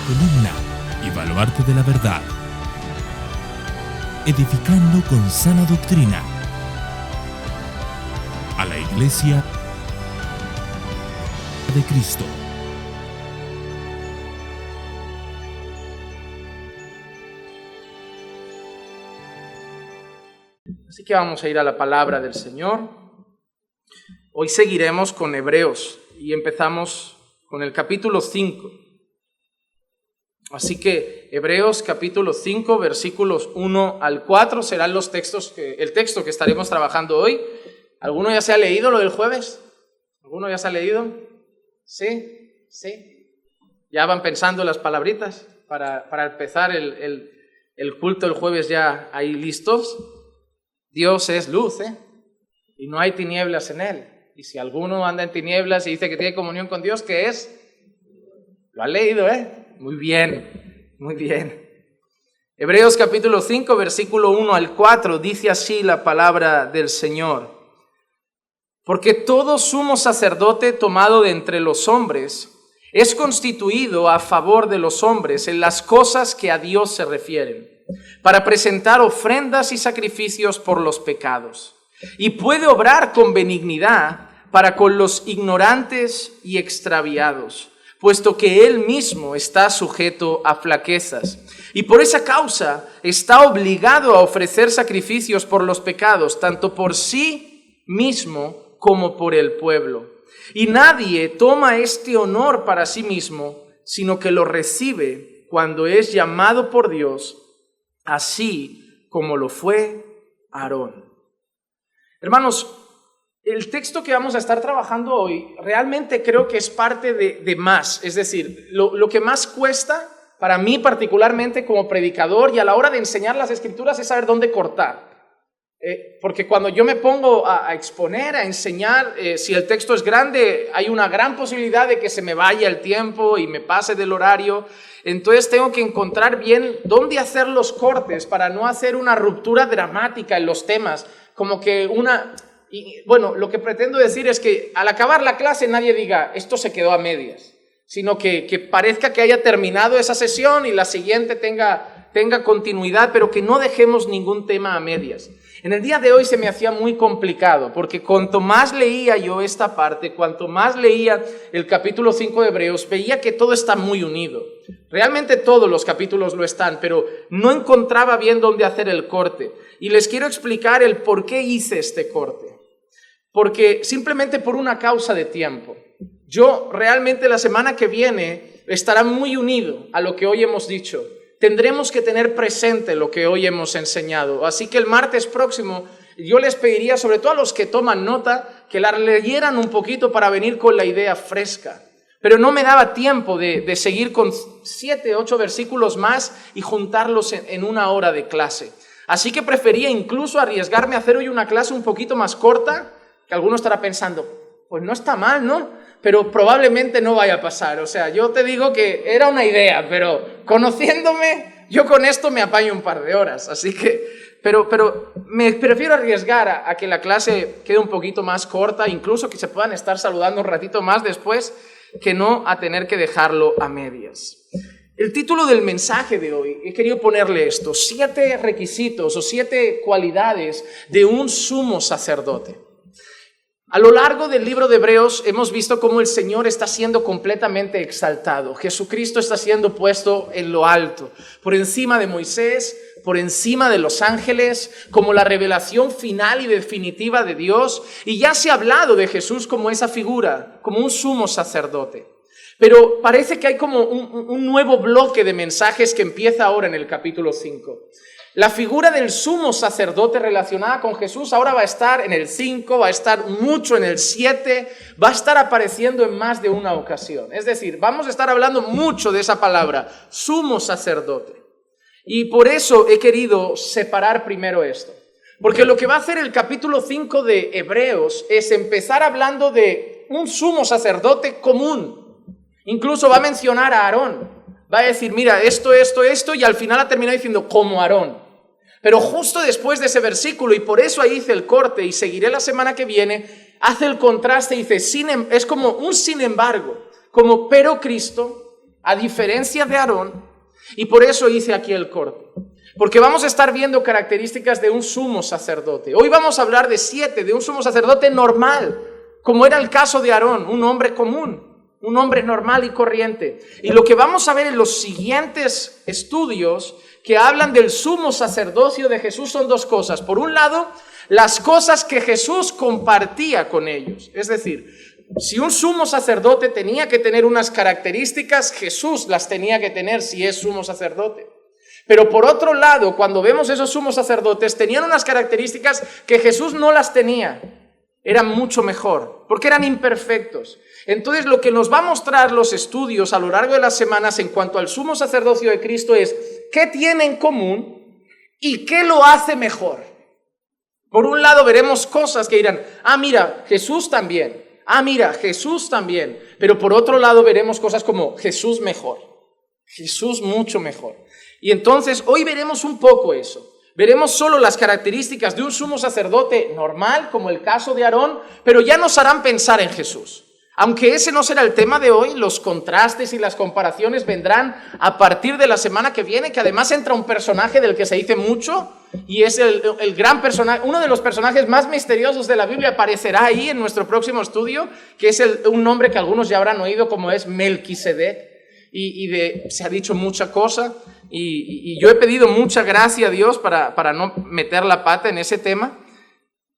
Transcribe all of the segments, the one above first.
columna y baluarte de la verdad, edificando con sana doctrina a la Iglesia de Cristo. Así que vamos a ir a la palabra del Señor. Hoy seguiremos con Hebreos y empezamos con el capítulo 5. Así que Hebreos capítulo 5, versículos 1 al 4 serán el texto que estaremos trabajando hoy. ¿Alguno ya se ha leído lo del jueves? ¿Alguno ya se ha leído? ¿Sí? ¿Ya van pensando las palabritas para empezar el culto el jueves ya ahí listos? Dios es luz, y no hay tinieblas en Él. Y si alguno anda en tinieblas y dice que tiene comunión con Dios, ¿qué es? Lo ha leído, Muy bien. Hebreos capítulo 5, versículo 1 al 4, dice así la palabra del Señor. Porque todo sumo sacerdote tomado de entre los hombres es constituido a favor de los hombres en las cosas que a Dios se refieren, para presentar ofrendas y sacrificios por los pecados, y puede obrar con benignidad para con los ignorantes y extraviados, puesto que Él mismo está sujeto a flaquezas, y por esa causa está obligado a ofrecer sacrificios por los pecados, tanto por sí mismo como por el pueblo. Y nadie toma este honor para sí mismo, sino que lo recibe cuando es llamado por Dios, así como lo fue Aarón. Hermanos, el texto que vamos a estar trabajando hoy realmente creo que es parte de más. Es decir, lo que más cuesta para mí particularmente como predicador y a la hora de enseñar las Escrituras es saber dónde cortar. Porque cuando yo me pongo a exponer, a enseñar, si el texto es grande, hay una gran posibilidad de que se me vaya el tiempo y me pase del horario. Entonces tengo que encontrar bien dónde hacer los cortes para no hacer una ruptura dramática en los temas. Como que lo que pretendo decir es que al acabar la clase nadie diga, esto se quedó a medias, sino que parezca que haya terminado esa sesión y la siguiente tenga continuidad, pero que no dejemos ningún tema a medias. En el día de hoy se me hacía muy complicado, porque cuanto más leía yo esta parte, cuanto más leía el capítulo 5 de Hebreos, veía que todo está muy unido. Realmente todos los capítulos lo están, pero no encontraba bien dónde hacer el corte. Y les quiero explicar el por qué hice este corte. Porque simplemente por una causa de tiempo. Yo realmente la semana que viene estará muy unido a lo que hoy hemos dicho. Tendremos que tener presente lo que hoy hemos enseñado. Así que el martes próximo yo les pediría, sobre todo a los que toman nota, que la leyeran un poquito para venir con la idea fresca. Pero no me daba tiempo de seguir con 7, 8 versículos más y juntarlos en una hora de clase. Así que prefería incluso arriesgarme a hacer hoy una clase un poquito más corta, que alguno estará pensando, pues no está mal, ¿no? Pero probablemente no vaya a pasar. O sea, yo te digo que era una idea, pero conociéndome, yo con esto me apaño un par de horas. Así que, pero me prefiero arriesgar a que la clase quede un poquito más corta, incluso que se puedan estar saludando un ratito más después, que no a tener que dejarlo a medias. El título del mensaje de hoy, he querido ponerle esto, 7 requisitos o 7 cualidades de un sumo sacerdote. A lo largo del libro de Hebreos hemos visto cómo el Señor está siendo completamente exaltado. Jesucristo está siendo puesto en lo alto, por encima de Moisés, por encima de los ángeles, como la revelación final y definitiva de Dios. Y ya se ha hablado de Jesús como esa figura, como un sumo sacerdote. Pero parece que hay como un nuevo bloque de mensajes que empieza ahora en el capítulo 5. La figura del sumo sacerdote relacionada con Jesús ahora va a estar en el 5, va a estar mucho en el 7, va a estar apareciendo en más de una ocasión. Es decir, vamos a estar hablando mucho de esa palabra, sumo sacerdote. Y por eso he querido separar primero esto. Porque lo que va a hacer el capítulo 5 de Hebreos es empezar hablando de un sumo sacerdote común. Incluso va a mencionar a Aarón. Va a decir, mira, esto, y al final ha terminado diciendo, como Aarón. Pero justo después de ese versículo, y por eso ahí hice el corte y seguiré la semana que viene, hace el contraste y dice, es como un sin embargo, como pero Cristo, a diferencia de Aarón, y por eso hice aquí el corte. Porque vamos a estar viendo características de un sumo sacerdote. Hoy vamos a hablar de 7, de un sumo sacerdote normal, como era el caso de Aarón, un hombre común, un hombre normal y corriente. Y lo que vamos a ver en los siguientes estudios que hablan del sumo sacerdocio de Jesús son 2 cosas. Por un lado, las cosas que Jesús compartía con ellos. Es decir, si un sumo sacerdote tenía que tener unas características, Jesús las tenía que tener si es sumo sacerdote. Pero por otro lado, cuando vemos esos sumos sacerdotes, tenían unas características que Jesús no las tenía. Eran mucho mejor, porque eran imperfectos. Entonces, lo que nos va a mostrar los estudios a lo largo de las semanas en cuanto al sumo sacerdocio de Cristo es qué tiene en común y qué lo hace mejor. Por un lado veremos cosas que dirán, mira, Jesús también. Mira, Jesús también. Pero por otro lado veremos cosas como Jesús mejor. Jesús mucho mejor. Y entonces hoy veremos un poco eso. Veremos solo las características de un sumo sacerdote normal, como el caso de Aarón, pero ya nos harán pensar en Jesús. Aunque ese no será el tema de hoy, los contrastes y las comparaciones vendrán a partir de la semana que viene, que además entra un personaje del que se dice mucho, y es el gran personaje, uno de los personajes más misteriosos de la Biblia, aparecerá ahí en nuestro próximo estudio, que es un nombre que algunos ya habrán oído, como es Melquisedec, se ha dicho mucha cosa, y yo he pedido mucha gracia a Dios para no meter la pata en ese tema.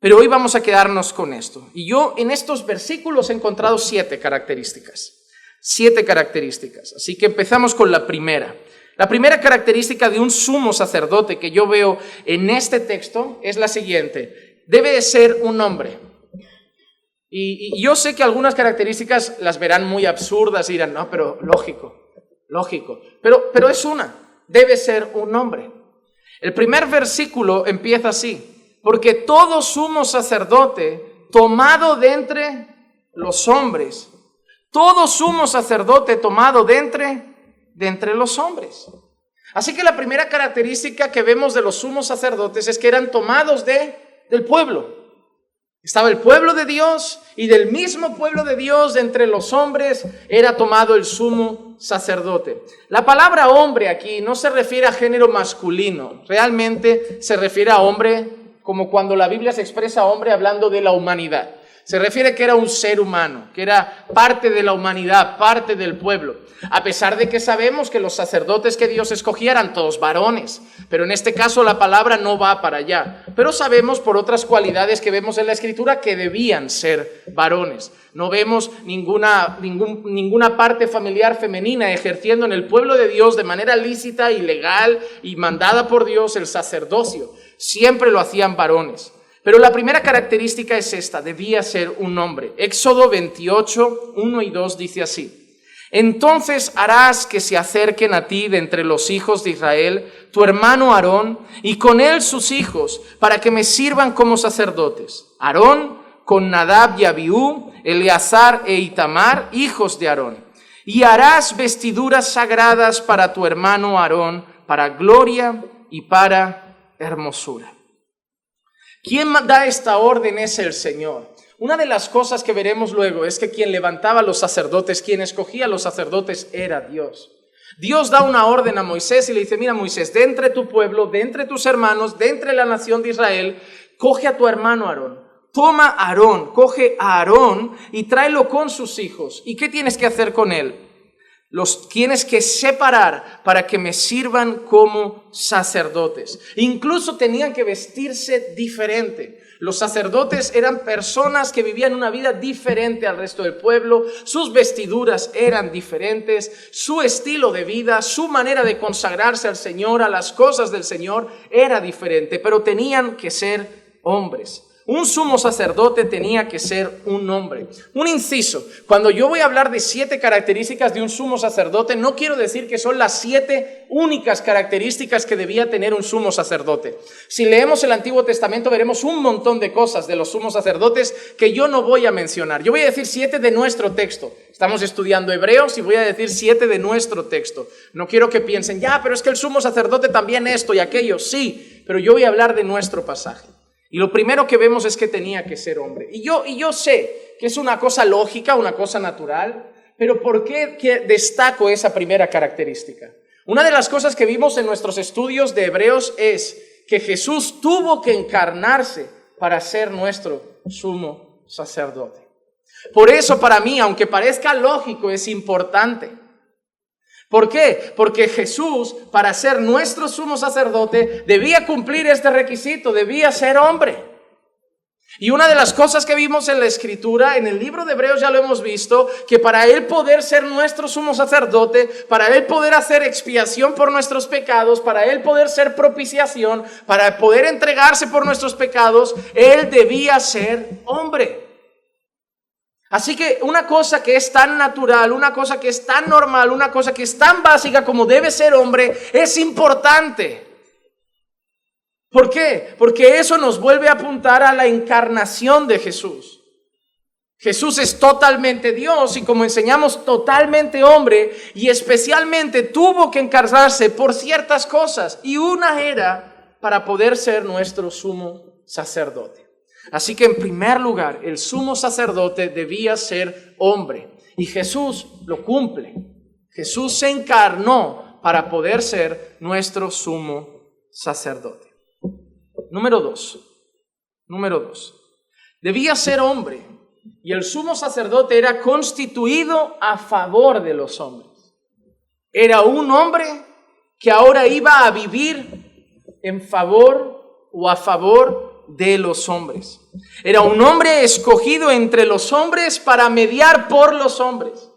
Pero hoy vamos a quedarnos con esto. Y yo en estos versículos he encontrado 7 características. 7 características. Así que empezamos con la primera. La primera característica de un sumo sacerdote que yo veo en este texto es la siguiente. Debe de ser un hombre. Y yo sé que algunas características las verán muy absurdas y dirán, no, pero lógico. Pero es una. Debe ser un hombre. El primer versículo empieza así. Porque todo sumo sacerdote tomado de entre los hombres, todo sumo sacerdote tomado de entre los hombres. Así que la primera característica que vemos de los sumos sacerdotes es que eran tomados del pueblo. Estaba el pueblo de Dios y del mismo pueblo de Dios de entre los hombres era tomado el sumo sacerdote. La palabra hombre aquí no se refiere a género masculino, realmente se refiere a hombre como cuando la Biblia se expresa hombre hablando de la humanidad. Se refiere que era un ser humano, que era parte de la humanidad, parte del pueblo. A pesar de que sabemos que los sacerdotes que Dios escogía eran todos varones, pero en este caso la palabra no va para allá. Pero sabemos por otras cualidades que vemos en la Escritura que debían ser varones. No vemos ninguna parte familiar femenina ejerciendo en el pueblo de Dios de manera lícita y legal y mandada por Dios el sacerdocio. Siempre lo hacían varones. Pero la primera característica es esta, debía ser un hombre. Éxodo 28, 1 y 2 dice así. Entonces harás que se acerquen a ti de entre los hijos de Israel tu hermano Aarón y con él sus hijos para que me sirvan como sacerdotes. Aarón con Nadab y Abiú, Eleazar e Itamar, hijos de Aarón. Y harás vestiduras sagradas para tu hermano Aarón, para gloria y para hermosura. ¿Quién da esta orden? Es el Señor. Una de las cosas que veremos luego es que quien levantaba a los sacerdotes, quien escogía a los sacerdotes era Dios. Dios da una orden a Moisés y le dice, mira Moisés, de entre tu pueblo, de entre tus hermanos, de entre la nación de Israel, coge a tu hermano Aarón. Toma a Aarón, coge a Aarón y tráelo con sus hijos. ¿Y qué tienes que hacer con él? Los tienes que separar para que me sirvan como sacerdotes. Incluso tenían que vestirse diferente. Los sacerdotes eran personas que vivían una vida diferente al resto del pueblo. Sus vestiduras eran diferentes. Su estilo de vida, su manera de consagrarse al Señor, a las cosas del Señor, era diferente. Pero tenían que ser hombres. Un sumo sacerdote tenía que ser un hombre. Un inciso, cuando yo voy a hablar de 7 características de un sumo sacerdote, no quiero decir que son las 7 únicas características que debía tener un sumo sacerdote. Si leemos el Antiguo Testamento veremos un montón de cosas de los sumos sacerdotes que yo no voy a mencionar. Yo voy a decir 7 de nuestro texto. Estamos estudiando Hebreos y voy a decir 7 de nuestro texto. No quiero que piensen, pero es que el sumo sacerdote también esto y aquello. Sí, pero yo voy a hablar de nuestro pasaje. Y lo primero que vemos es que tenía que ser hombre. Y yo sé que es una cosa lógica, una cosa natural, Pero ¿por qué destaco esa primera característica? Una de las cosas que vimos en nuestros estudios de Hebreos es que Jesús tuvo que encarnarse para ser nuestro sumo sacerdote. Por eso para mí, aunque parezca lógico, es importante. ¿Por qué? Porque Jesús, para ser nuestro sumo sacerdote, debía cumplir este requisito, debía ser hombre. Y una de las cosas que vimos en la Escritura, en el libro de Hebreos ya lo hemos visto, que para Él poder ser nuestro sumo sacerdote, para Él poder hacer expiación por nuestros pecados, para Él poder ser propiciación, para poder entregarse por nuestros pecados, Él debía ser hombre. Así que una cosa que es tan natural, una cosa que es tan normal, una cosa que es tan básica como debe ser hombre, es importante. ¿Por qué? Porque eso nos vuelve a apuntar a la encarnación de Jesús. Jesús es totalmente Dios y, como enseñamos, totalmente hombre, y especialmente tuvo que encarnarse por ciertas cosas, y una era para poder ser nuestro sumo sacerdote. Así que en primer lugar, el sumo sacerdote debía ser hombre, y Jesús lo cumple. Jesús se encarnó para poder ser nuestro sumo sacerdote. Número dos. Debía ser hombre, y el sumo sacerdote era constituido a favor de los hombres. Era un hombre que ahora iba a vivir en favor o a favor de los hombres. Era un hombre escogido entre los hombres para mediar por los hombres.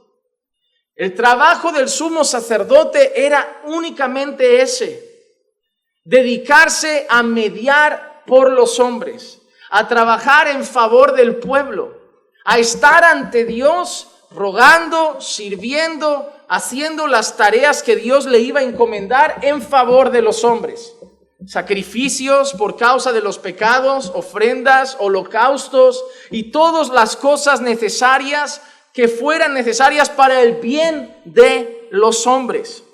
El trabajo del sumo sacerdote era únicamente ese: dedicarse a mediar por los hombres, a trabajar en favor del pueblo, a estar ante Dios rogando, sirviendo, haciendo las tareas que Dios le iba a encomendar en favor de los hombres. Sacrificios por causa de los pecados, ofrendas, holocaustos y todas las cosas necesarias que fueran necesarias para el bien de los hombres.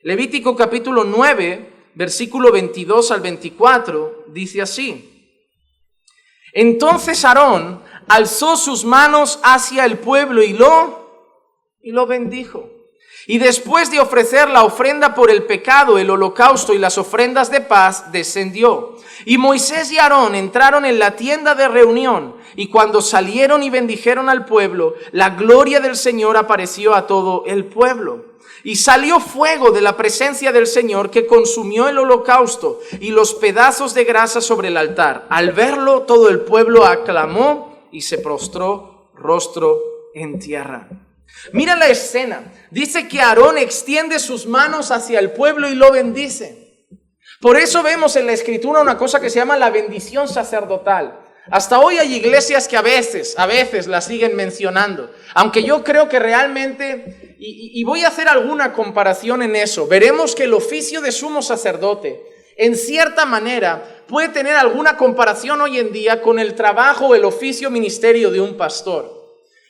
Levítico capítulo 9, versículo 22 al 24, dice así: Entonces Aarón alzó sus manos hacia el pueblo y lo bendijo. Y después de ofrecer la ofrenda por el pecado, el holocausto y las ofrendas de paz, descendió. Y Moisés y Aarón entraron en la tienda de reunión, y cuando salieron y bendijeron al pueblo, la gloria del Señor apareció a todo el pueblo. Y salió fuego de la presencia del Señor que consumió el holocausto y los pedazos de grasa sobre el altar. Al verlo, todo el pueblo aclamó y se prostró rostro en tierra. Mira la escena. Dice que Aarón extiende sus manos hacia el pueblo y lo bendice. Por eso vemos en la Escritura una cosa que se llama la bendición sacerdotal. Hasta hoy hay iglesias que a veces la siguen mencionando. Aunque yo creo que realmente, y voy a hacer alguna comparación en eso, veremos que el oficio de sumo sacerdote, en cierta manera, puede tener alguna comparación hoy en día con el trabajo o el oficio ministerio de un pastor.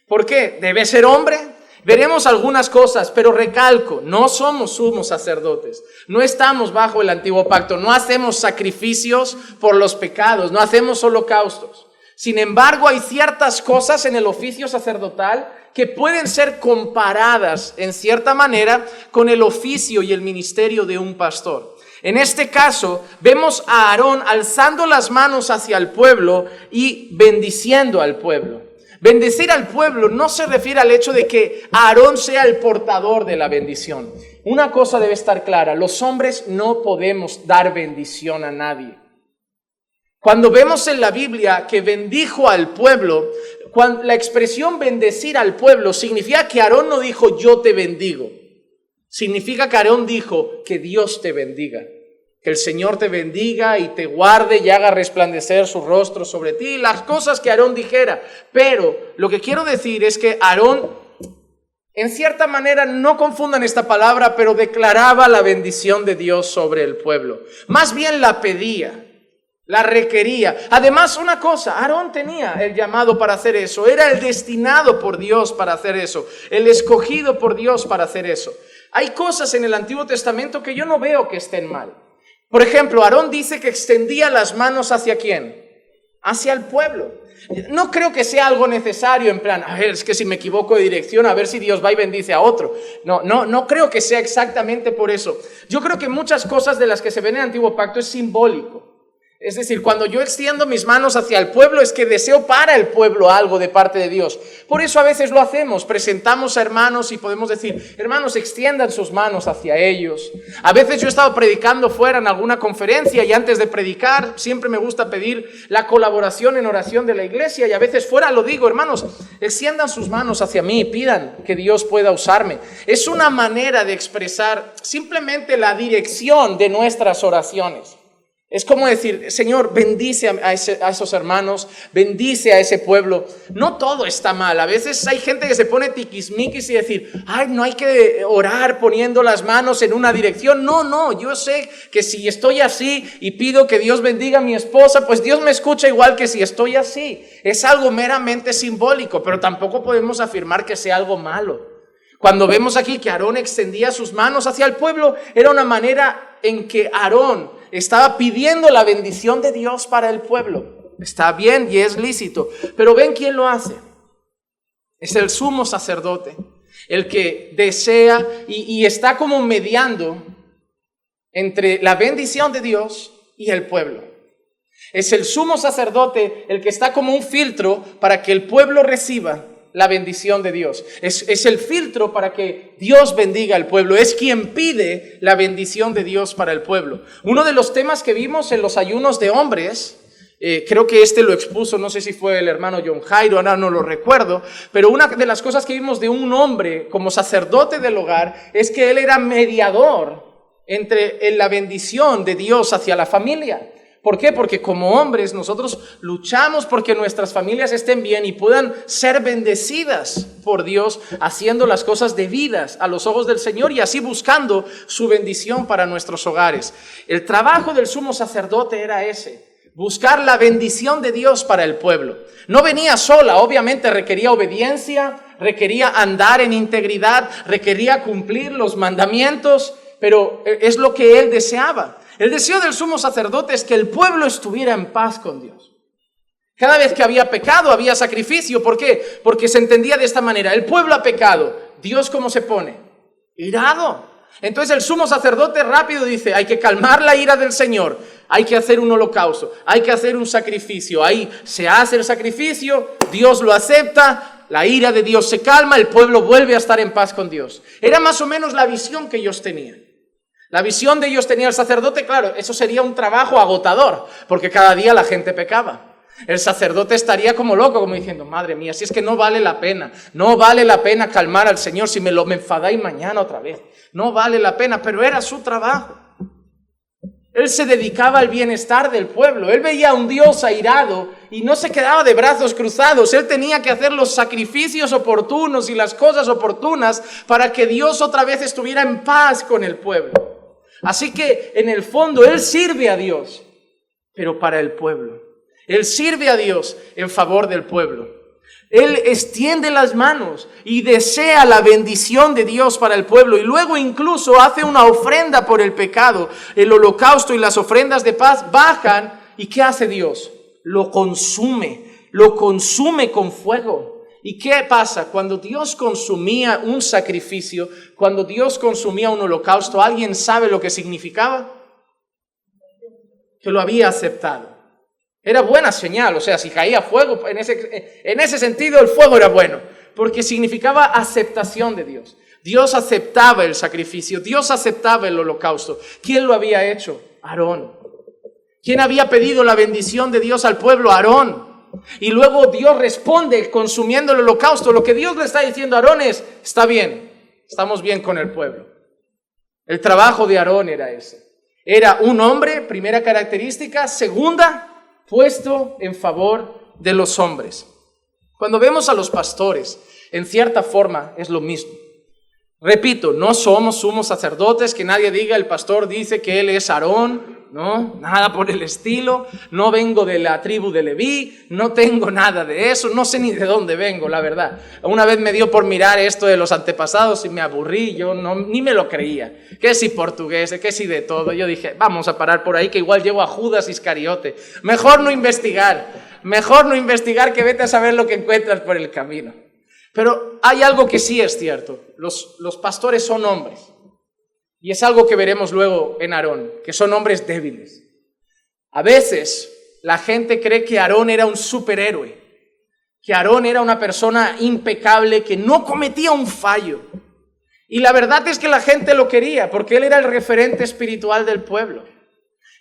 ¿Por qué? Debe ser hombre. Veremos algunas cosas, pero recalco, no somos sumos sacerdotes, no estamos bajo el antiguo pacto, no hacemos sacrificios por los pecados, no hacemos holocaustos. Sin embargo, hay ciertas cosas en el oficio sacerdotal que pueden ser comparadas en cierta manera con el oficio y el ministerio de un pastor. En este caso, vemos a Aarón alzando las manos hacia el pueblo y bendiciendo al pueblo. Bendecir al pueblo no se refiere al hecho de que Aarón sea el portador de la bendición. Una cosa debe estar clara: los hombres no podemos dar bendición a nadie. Cuando vemos en la Biblia que bendijo al pueblo, la expresión bendecir al pueblo significa que Aarón no dijo yo te bendigo. Significa que Aarón dijo que Dios te bendiga. Que el Señor te bendiga y te guarde y haga resplandecer su rostro sobre ti. Las cosas que Aarón dijera. Pero lo que quiero decir es que Aarón, en cierta manera, no confundan esta palabra, pero declaraba la bendición de Dios sobre el pueblo. Más bien la pedía, la requería. Además, una cosa, Aarón tenía el llamado para hacer eso. Era el destinado por Dios para hacer eso. El escogido por Dios para hacer eso. Hay cosas en el Antiguo Testamento que yo no veo que estén mal. Por ejemplo, Aarón dice que extendía las manos ¿hacia quién? hacia el pueblo. No creo que sea algo necesario en plan, a ver, es que si me equivoco de dirección, a ver si Dios va y bendice a otro. No creo que sea exactamente por eso. Yo creo que muchas cosas de las que se ven en el Antiguo Pacto es simbólico. Es decir, cuando yo extiendo mis manos hacia el pueblo es que deseo para el pueblo algo de parte de Dios. Por eso a veces lo hacemos, presentamos a hermanos y podemos decir, hermanos, extiendan sus manos hacia ellos. A veces yo he estado predicando fuera en alguna conferencia y antes de predicar siempre me gusta pedir la colaboración en oración de la iglesia y a veces fuera lo digo, hermanos, extiendan sus manos hacia mí y pidan que Dios pueda usarme. Es una manera de expresar simplemente la dirección de nuestras oraciones. Es como decir, Señor, bendice a esos hermanos, bendice a ese pueblo. No todo está mal. A veces hay gente que se pone tiquismiquis y decir, ay, no hay que orar poniendo las manos en una dirección. No, yo sé que si estoy así y pido que Dios bendiga a mi esposa, pues Dios me escucha igual que si estoy así. Es algo meramente simbólico, pero tampoco podemos afirmar que sea algo malo. Cuando vemos aquí que Aarón extendía sus manos hacia el pueblo, era una manera en que Aarón estaba pidiendo la bendición de Dios para el pueblo. Está bien y es lícito, pero ven quién lo hace. Es el sumo sacerdote, el que desea y está como mediando entre la bendición de Dios y el pueblo. Es el sumo sacerdote el que está como un filtro para que el pueblo reciba la bendición de Dios. Es el filtro para que Dios bendiga al pueblo. Es quien pide la bendición de Dios para el pueblo. Uno de los temas que vimos en los ayunos de hombres, creo que lo expuso, no sé si fue el hermano John Jairo, ahora no lo recuerdo, pero una de las cosas que vimos de un hombre como sacerdote del hogar es que él era mediador entre la bendición de Dios hacia la familia. ¿Por qué? Porque como hombres nosotros luchamos porque nuestras familias estén bien y puedan ser bendecidas por Dios haciendo las cosas debidas a los ojos del Señor y así buscando su bendición para nuestros hogares. El trabajo del sumo sacerdote era ese, buscar la bendición de Dios para el pueblo. No venía sola, obviamente requería obediencia, requería andar en integridad, requería cumplir los mandamientos, pero es lo que él deseaba. El deseo del sumo sacerdote es que el pueblo estuviera en paz con Dios. Cada vez que había pecado, había sacrificio. ¿Por qué? Porque se entendía de esta manera. El pueblo ha pecado. ¿Dios cómo se pone? Irado. Entonces el sumo sacerdote rápido dice, hay que calmar la ira del Señor. Hay que hacer un holocausto. Hay que hacer un sacrificio. Ahí se hace el sacrificio. Dios lo acepta. La ira de Dios se calma. El pueblo vuelve a estar en paz con Dios. Era más o menos la visión que ellos tenían. La visión de ellos tenía el sacerdote, claro, eso sería un trabajo agotador, porque cada día la gente pecaba. El sacerdote estaría como loco, como diciendo, madre mía, si es que no vale la pena calmar al Señor si me enfadáis mañana otra vez. No vale la pena, pero era su trabajo. Él se dedicaba al bienestar del pueblo. Él veía a un Dios airado y no se quedaba de brazos cruzados. Él tenía que hacer los sacrificios oportunos y las cosas oportunas para que Dios otra vez estuviera en paz con el pueblo. Así que en el fondo Él sirve a Dios, pero para el pueblo. Él sirve a Dios en favor del pueblo. Él extiende las manos y desea la bendición de Dios para el pueblo. Y luego incluso hace una ofrenda por el pecado. El holocausto y las ofrendas de paz bajan. ¿Y qué hace Dios? Lo consume con fuego. ¿Y qué pasa? Cuando Dios consumía un sacrificio, cuando Dios consumía un holocausto, ¿alguien sabe lo que significaba? Que lo había aceptado. Era buena señal, o sea, si caía fuego, en ese sentido el fuego era bueno, porque significaba aceptación de Dios. Dios aceptaba el sacrificio, Dios aceptaba el holocausto. ¿Quién lo había hecho? Aarón. ¿Quién había pedido la bendición de Dios al pueblo? Aarón. Y luego Dios responde consumiendo el holocausto. Lo que Dios le está diciendo a Aarón es, está bien, estamos bien con el pueblo. El trabajo de Aarón era ese. Era un hombre, primera característica. Segunda, puesto en favor de los hombres. Cuando vemos a los pastores, en cierta forma es lo mismo. Repito, no somos sumos sacerdotes, que nadie diga el pastor dice que él es Aarón. No, nada por el estilo, no vengo de la tribu de Leví, no tengo nada de eso, no sé ni de dónde vengo, la verdad. Una vez me dio por mirar esto de los antepasados y me aburrí, yo ni me lo creía. Que si portugués, que si de todo. Yo dije, vamos a parar por ahí, que igual llevo a Judas Iscariote. Mejor no investigar. mejor no investigar que vete a saber lo que encuentras por el camino. Pero hay algo que sí es cierto, los pastores son hombres. Y es algo que veremos luego en Aarón, que son hombres débiles. A veces la gente cree que Aarón era un superhéroe, que Aarón era una persona impecable, que no cometía un fallo. Y la verdad es que la gente lo quería, porque él era el referente espiritual del pueblo.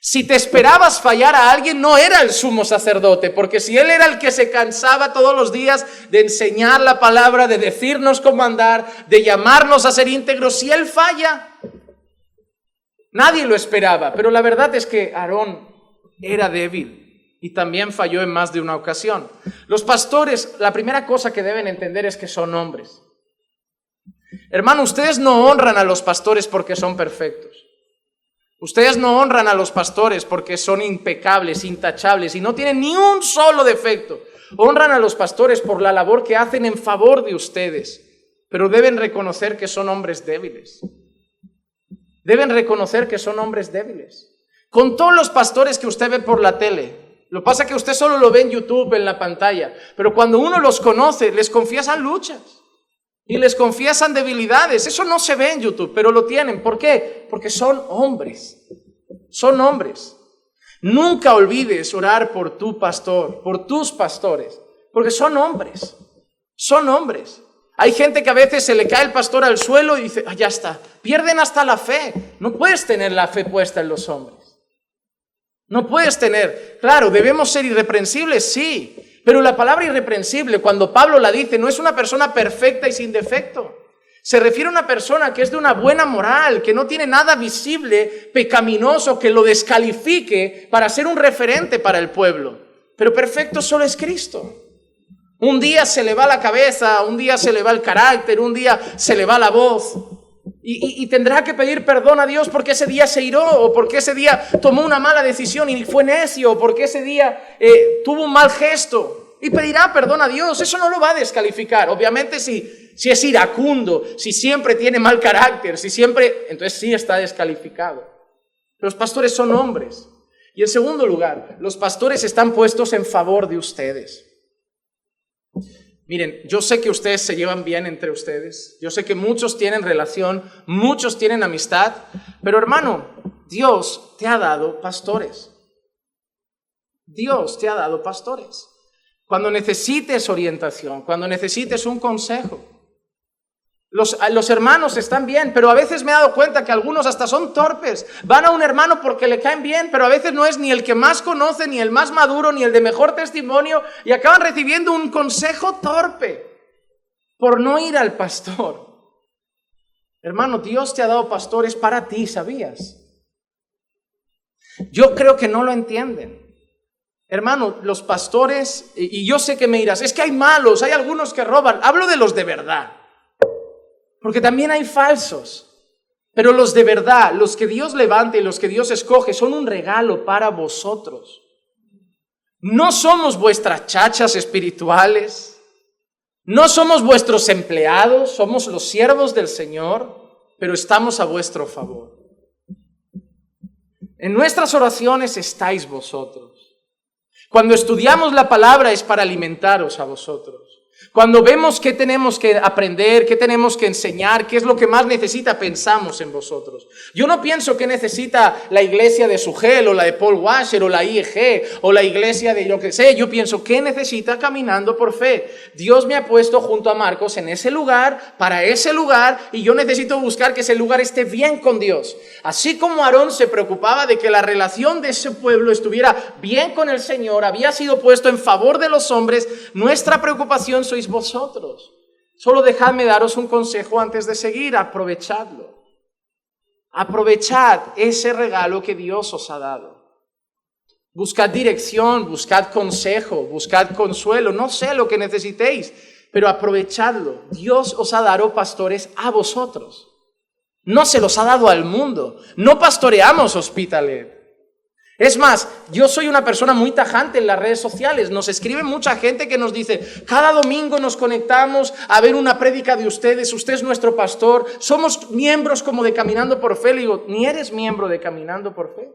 Si te esperabas fallar a alguien, no era el sumo sacerdote, porque si él era el que se cansaba todos los días de enseñar la palabra, de decirnos cómo andar, de llamarnos a ser íntegros, si él falla, nadie lo esperaba. Pero la verdad es que Aarón era débil y también falló en más de una ocasión. Los pastores, la primera cosa que deben entender es que son hombres. Hermano, ustedes no honran a los pastores porque son perfectos. Ustedes no honran a los pastores porque son impecables, intachables y no tienen ni un solo defecto. Honran a los pastores por la labor que hacen en favor de ustedes, pero deben reconocer que son hombres débiles. Deben reconocer que son hombres débiles. Con todos los pastores que usted ve por la tele, lo que pasa es que usted solo lo ve en YouTube, en la pantalla, pero cuando uno los conoce, les confiesan luchas. Y les confiesan debilidades. Eso no se ve en YouTube, pero lo tienen. ¿Por qué? Porque son hombres. Son hombres. Nunca olvides orar por tu pastor, por tus pastores, porque son hombres. Son hombres. Hay gente que a veces se le cae el pastor al suelo y dice, ya está. Pierden hasta la fe. No puedes tener la fe puesta en los hombres. No puedes tener. Claro, debemos ser irreprensibles, sí. Pero la palabra irreprensible, cuando Pablo la dice, no es una persona perfecta y sin defecto. Se refiere a una persona que es de una buena moral, que no tiene nada visible, pecaminoso, que lo descalifique para ser un referente para el pueblo. Pero perfecto solo es Cristo. Un día se le va la cabeza, un día se le va el carácter, un día se le va la voz. Y tendrá que pedir perdón a Dios porque ese día se iró, o porque ese día tomó una mala decisión y fue necio, o porque ese día tuvo un mal gesto. Y pedirá perdón a Dios. Eso no lo va a descalificar. Obviamente si es iracundo, si siempre tiene mal carácter, si siempre, entonces sí está descalificado. Los pastores son hombres. Y en segundo lugar, los pastores están puestos en favor de ustedes. Miren, yo sé que ustedes se llevan bien entre ustedes, yo sé que muchos tienen relación, muchos tienen amistad, pero hermano, Dios te ha dado pastores. Dios te ha dado pastores. Cuando necesites orientación, cuando necesites un consejo. Los hermanos están bien, pero a veces me he dado cuenta que algunos hasta son torpes. Van a un hermano porque le caen bien, pero a veces no es ni el que más conoce, ni el más maduro, ni el de mejor testimonio, y acaban recibiendo un consejo torpe por no ir al pastor. Hermano, Dios te ha dado pastores para ti, ¿sabías? Yo creo que no lo entienden. Hermano, los pastores, y yo sé que me dirás, es que hay malos, hay algunos que roban. Hablo de los de verdad. Porque también hay falsos, pero los de verdad, los que Dios levanta y los que Dios escoge son un regalo para vosotros. No somos vuestras chachas espirituales, no somos vuestros empleados, somos los siervos del Señor, pero estamos a vuestro favor. En nuestras oraciones estáis vosotros. Cuando estudiamos la palabra es para alimentaros a vosotros. Cuando vemos qué tenemos que aprender, qué tenemos que enseñar, qué es lo que más necesita, pensamos en vosotros. Yo no pienso que necesita la iglesia de Sugel o la de Paul Washer o la IEG o la iglesia de yo que sé. Yo pienso que necesita caminando por fe. Dios me ha puesto junto a Marcos en ese lugar, para ese lugar, y yo necesito buscar que ese lugar esté bien con Dios. Así como Aarón se preocupaba de que la relación de ese pueblo estuviera bien con el Señor, había sido puesto en favor de los hombres, nuestra preocupación sois vosotros. Solo dejadme daros un consejo antes de seguir. Aprovechadlo. Aprovechad ese regalo que Dios os ha dado. Buscad dirección, buscad consejo, buscad consuelo. No sé lo que necesitéis, pero aprovechadlo. Dios os ha dado pastores a vosotros. No se los ha dado al mundo. No pastoreamos Hospitalet. Es más, yo soy una persona muy tajante en las redes sociales. Nos escribe mucha gente que nos dice, cada domingo nos conectamos a ver una prédica de ustedes, usted es nuestro pastor, somos miembros como de Caminando por Fe. Le digo, ni eres miembro de Caminando por Fe,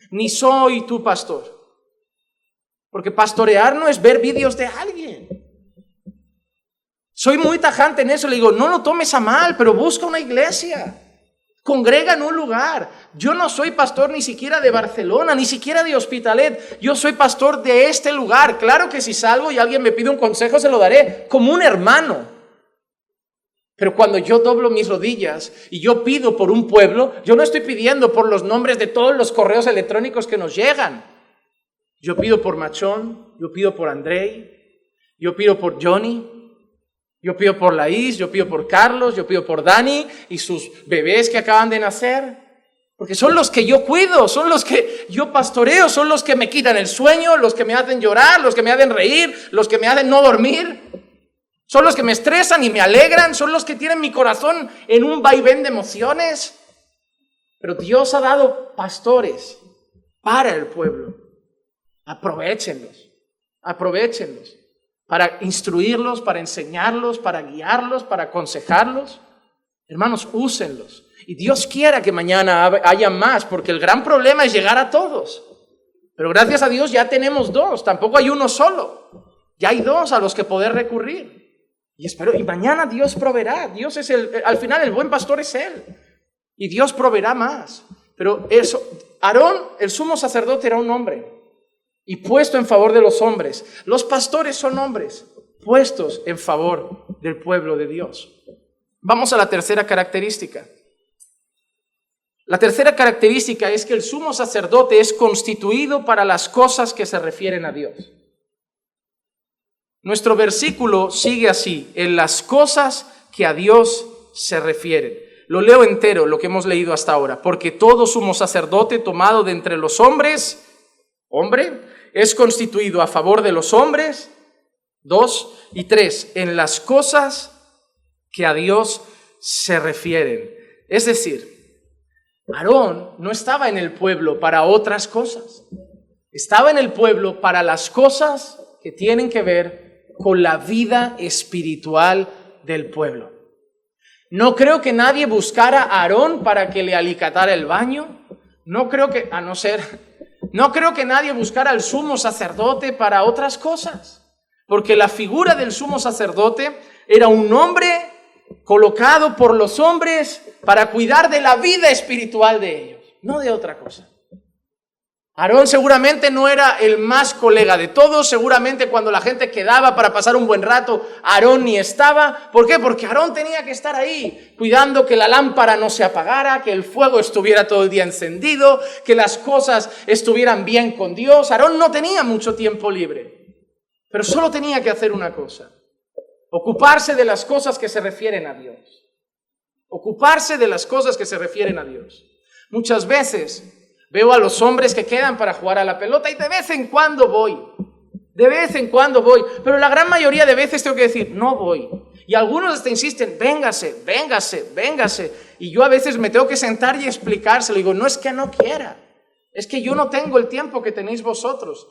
ni soy tu pastor. Porque pastorear no es ver vídeos de alguien. Soy muy tajante en eso, le digo, no lo tomes a mal, pero busca una iglesia. Congrega en un lugar. Yo no soy pastor ni siquiera de Barcelona, ni siquiera de Hospitalet. Yo soy pastor de este lugar. Claro que si salgo y alguien me pide un consejo, se lo daré como un hermano. Pero cuando yo doblo mis rodillas y yo pido por un pueblo, yo no estoy pidiendo por los nombres de todos los correos electrónicos que nos llegan. Yo pido por Machón, yo pido por Andrei, yo pido por Johnny, yo pido por Laís, yo pido por Carlos, yo pido por Dani y sus bebés que acaban de nacer. Porque son los que yo cuido, son los que yo pastoreo, son los que me quitan el sueño, los que me hacen llorar, los que me hacen reír, los que me hacen no dormir. Son los que me estresan y me alegran, son los que tienen mi corazón en un vaivén de emociones. Pero Dios ha dado pastores para el pueblo. Aprovéchenlos, aprovéchenlos. Para instruirlos, para enseñarlos, para guiarlos, para aconsejarlos. Hermanos, úsenlos. Y Dios quiera que mañana haya más, porque el gran problema es llegar a todos. Pero gracias a Dios ya tenemos 2, tampoco hay uno solo. Ya hay 2 a los que poder recurrir. Y mañana Dios proveerá. Dios es al final el buen pastor es Él. Y Dios proveerá más. Pero eso, Aarón, el sumo sacerdote, era un hombre. Y puesto en favor de los hombres. Los pastores son hombres puestos en favor del pueblo de Dios. Vamos a la tercera característica. La tercera característica es que el sumo sacerdote es constituido para las cosas que se refieren a Dios. Nuestro versículo sigue así, en las cosas que a Dios se refieren. Lo leo entero, lo que hemos leído hasta ahora. Porque todo sumo sacerdote tomado de entre los hombres, es constituido a favor de los hombres. 2 y 3, en las cosas que a Dios se refieren. Es decir, Aarón no estaba en el pueblo para otras cosas. Estaba en el pueblo para las cosas que tienen que ver con la vida espiritual del pueblo. No creo que nadie buscara a Aarón para que le alicatara el baño. No creo que nadie buscara al sumo sacerdote para otras cosas, porque la figura del sumo sacerdote era un hombre colocado por los hombres para cuidar de la vida espiritual de ellos, no de otra cosa. Aarón seguramente no era el más colega de todos, seguramente cuando la gente quedaba para pasar un buen rato, Aarón ni estaba. ¿Por qué? Porque Aarón tenía que estar ahí, cuidando que la lámpara no se apagara, que el fuego estuviera todo el día encendido, que las cosas estuvieran bien con Dios. Aarón no tenía mucho tiempo libre, pero solo tenía que hacer una cosa: ocuparse de las cosas que se refieren a Dios. Ocuparse de las cosas que se refieren a Dios. Muchas veces veo a los hombres que quedan para jugar a la pelota y de vez en cuando voy, pero la gran mayoría de veces tengo que decir, no voy. Y algunos hasta insisten, véngase. Y yo a veces me tengo que sentar y explicárselo. Digo, no es que no quiera, es que yo no tengo el tiempo que tenéis vosotros.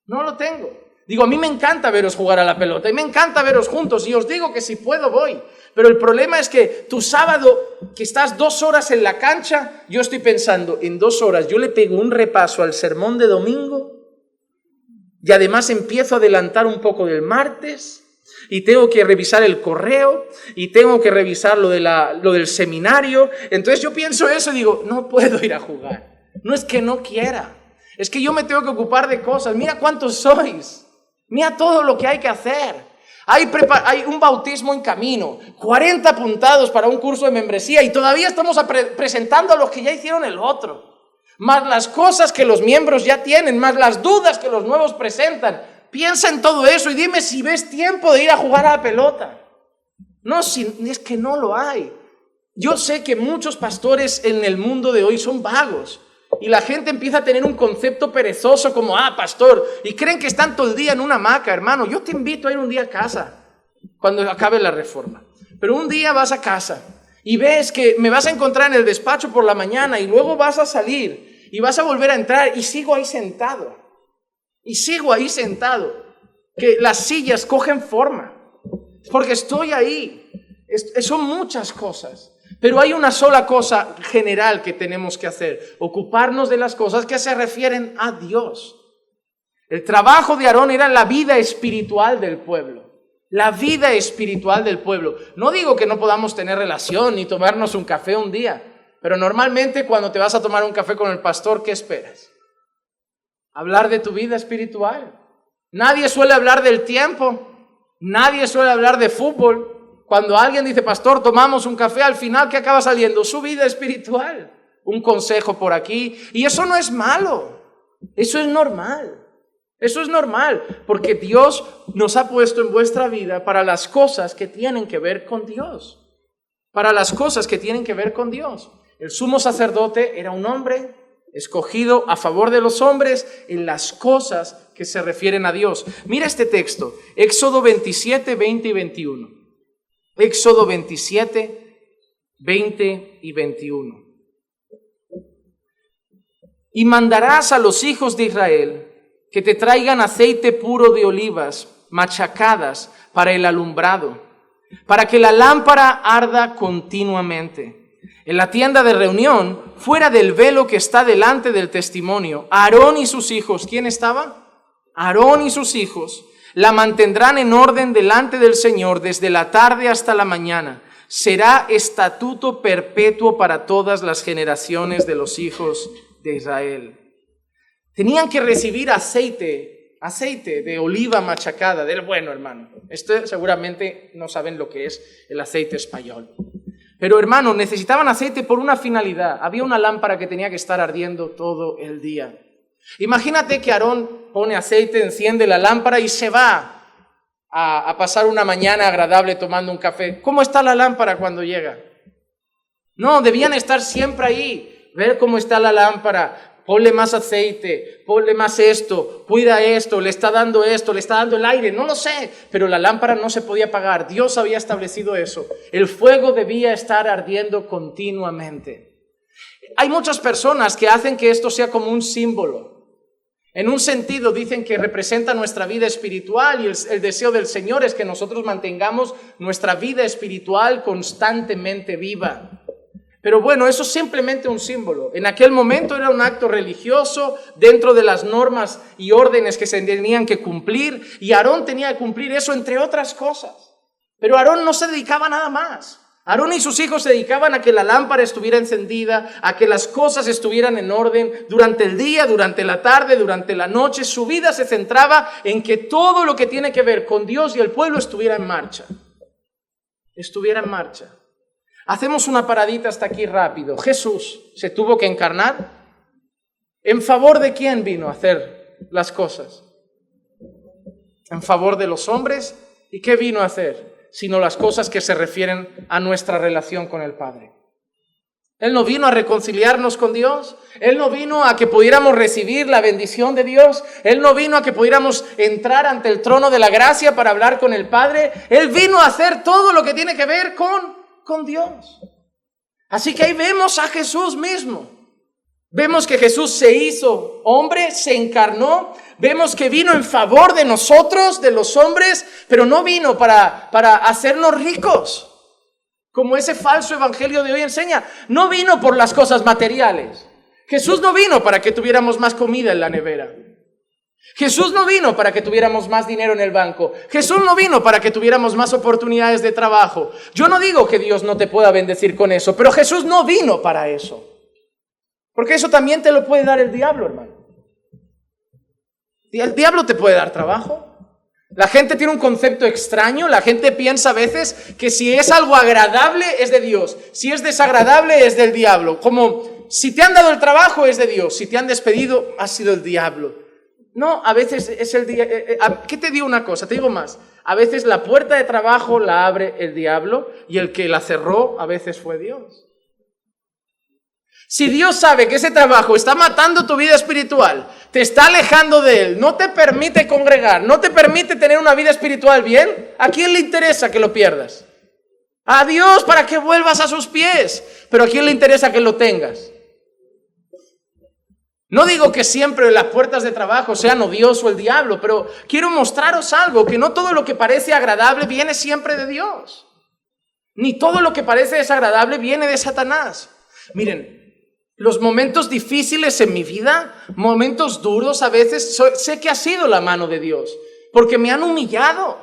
No lo tengo. Digo, a mí me encanta veros jugar a la pelota y me encanta veros juntos y os digo que si puedo voy. Pero el problema es que tu sábado, que estás 2 horas en la cancha, yo estoy pensando, en 2 horas yo le pego un repaso al sermón de domingo y además empiezo a adelantar un poco del martes y tengo que revisar el correo y tengo que revisar lo del seminario. Entonces yo pienso eso y digo, no puedo ir a jugar. No es que no quiera, es que yo me tengo que ocupar de cosas. Mira cuántos sois. Mira todo lo que hay que hacer. Hay un bautismo en camino, 40 apuntados para un curso de membresía y todavía estamos presentando a los que ya hicieron el otro. Más las cosas que los miembros ya tienen, más las dudas que los nuevos presentan. Piensa en todo eso y dime si ves tiempo de ir a jugar a la pelota. No, es que no lo hay. Yo sé que muchos pastores en el mundo de hoy son vagos. Y la gente empieza a tener un concepto perezoso como, pastor, y creen que están todo el día en una hamaca, hermano. Yo te invito a ir un día a casa cuando acabe la reforma. Pero un día vas a casa y ves que me vas a encontrar en el despacho por la mañana y luego vas a salir y vas a volver a entrar y sigo ahí sentado. Que las sillas cogen forma porque estoy ahí. Son muchas cosas. Pero hay una sola cosa general que tenemos que hacer: ocuparnos de las cosas que se refieren a Dios. El trabajo de Aarón era la vida espiritual del pueblo. La vida espiritual del pueblo. No digo que no podamos tener relación ni tomarnos un café un día, pero normalmente cuando te vas a tomar un café con el pastor, ¿qué esperas? Hablar de tu vida espiritual. Nadie suele hablar del tiempo. Nadie suele hablar de fútbol. Cuando alguien dice, pastor, tomamos un café, al final, ¿qué acaba saliendo? Su vida espiritual. Un consejo por aquí. Y eso no es malo. Eso es normal. Eso es normal. Porque Dios nos ha puesto en vuestra vida para las cosas que tienen que ver con Dios. Para las cosas que tienen que ver con Dios. El sumo sacerdote era un hombre escogido a favor de los hombres en las cosas que se refieren a Dios. Mira este texto, Éxodo 27, 20 y 21. Éxodo 27, 20 y 21. Y mandarás a los hijos de Israel que te traigan aceite puro de olivas machacadas para el alumbrado, para que la lámpara arda continuamente. En la tienda de reunión, fuera del velo que está delante del testimonio, Aarón y sus hijos, ¿quién estaba? Aarón y sus hijos la mantendrán en orden delante del Señor desde la tarde hasta la mañana. Será estatuto perpetuo para todas las generaciones de los hijos de Israel. Tenían que recibir aceite de oliva machacada, del bueno, hermano. Esto seguramente no saben lo que es el aceite español. Pero, hermano, necesitaban aceite por una finalidad. Había una lámpara que tenía que estar ardiendo todo el día. Imagínate que Aarón pone aceite, enciende la lámpara y se va a pasar una mañana agradable tomando un café. ¿Cómo está la lámpara cuando llega? No, debían estar siempre ahí. Ver cómo está la lámpara. Ponle más aceite, ponle más esto, cuida esto, le está dando el aire, no lo sé, pero la lámpara no se podía apagar. Dios había establecido eso. El fuego debía estar ardiendo continuamente. Hay muchas personas que hacen que esto sea como un símbolo. En un sentido dicen que representa nuestra vida espiritual y el deseo del Señor es que nosotros mantengamos nuestra vida espiritual constantemente viva. Pero bueno, eso es simplemente un símbolo. En aquel momento era un acto religioso dentro de las normas y órdenes que se tenían que cumplir, y Aarón tenía que cumplir eso entre otras cosas. Pero Aarón no se dedicaba a nada más. Aarón y sus hijos se dedicaban a que la lámpara estuviera encendida, a que las cosas estuvieran en orden durante el día, durante la tarde, durante la noche. Su vida se centraba en que todo lo que tiene que ver con Dios y el pueblo estuviera en marcha. Estuviera en marcha. Hacemos una paradita hasta aquí rápido. Jesús se tuvo que encarnar. ¿En favor de quién vino a hacer las cosas? En favor de los hombres. ¿Y qué vino a hacer? Sino las cosas que se refieren a nuestra relación con el Padre. Él no vino a reconciliarnos con Dios. Él no vino a que pudiéramos recibir la bendición de Dios. Él no vino a que pudiéramos entrar ante el trono de la gracia para hablar con el Padre. Él vino a hacer todo lo que tiene que ver con Dios. Así que ahí vemos a Jesús mismo. Vemos que Jesús se hizo hombre, se encarnó. Vemos que vino en favor de nosotros, de los hombres, pero no vino para hacernos ricos, como ese falso evangelio de hoy enseña. No vino por las cosas materiales. Jesús no vino para que tuviéramos más comida en la nevera. Jesús no vino para que tuviéramos más dinero en el banco. Jesús no vino para que tuviéramos más oportunidades de trabajo. Yo no digo que Dios no te pueda bendecir con eso, pero Jesús no vino para eso. Porque eso también te lo puede dar el diablo, hermano. El diablo te puede dar trabajo. La gente tiene un concepto extraño. La gente piensa a veces que si es algo agradable es de Dios. Si es desagradable es del diablo. Como si te han dado el trabajo es de Dios. Si te han despedido ha sido el diablo. No, a veces es el día. ¿Qué te digo una cosa? Te digo más. A veces la puerta de trabajo la abre el diablo y el que la cerró a veces fue Dios. Si Dios sabe que ese trabajo está matando tu vida espiritual, te está alejando de Él, no te permite congregar, no te permite tener una vida espiritual bien, ¿a quién le interesa que lo pierdas? A Dios, para que vuelvas a sus pies. Pero ¿a quién le interesa que lo tengas? No digo que siempre las puertas de trabajo sean o Dios o el diablo, pero quiero mostraros algo, que no todo lo que parece agradable viene siempre de Dios. Ni todo lo que parece desagradable viene de Satanás. Miren, Los momentos difíciles en mi vida, momentos duros a veces, sé que ha sido la mano de Dios, porque me han humillado.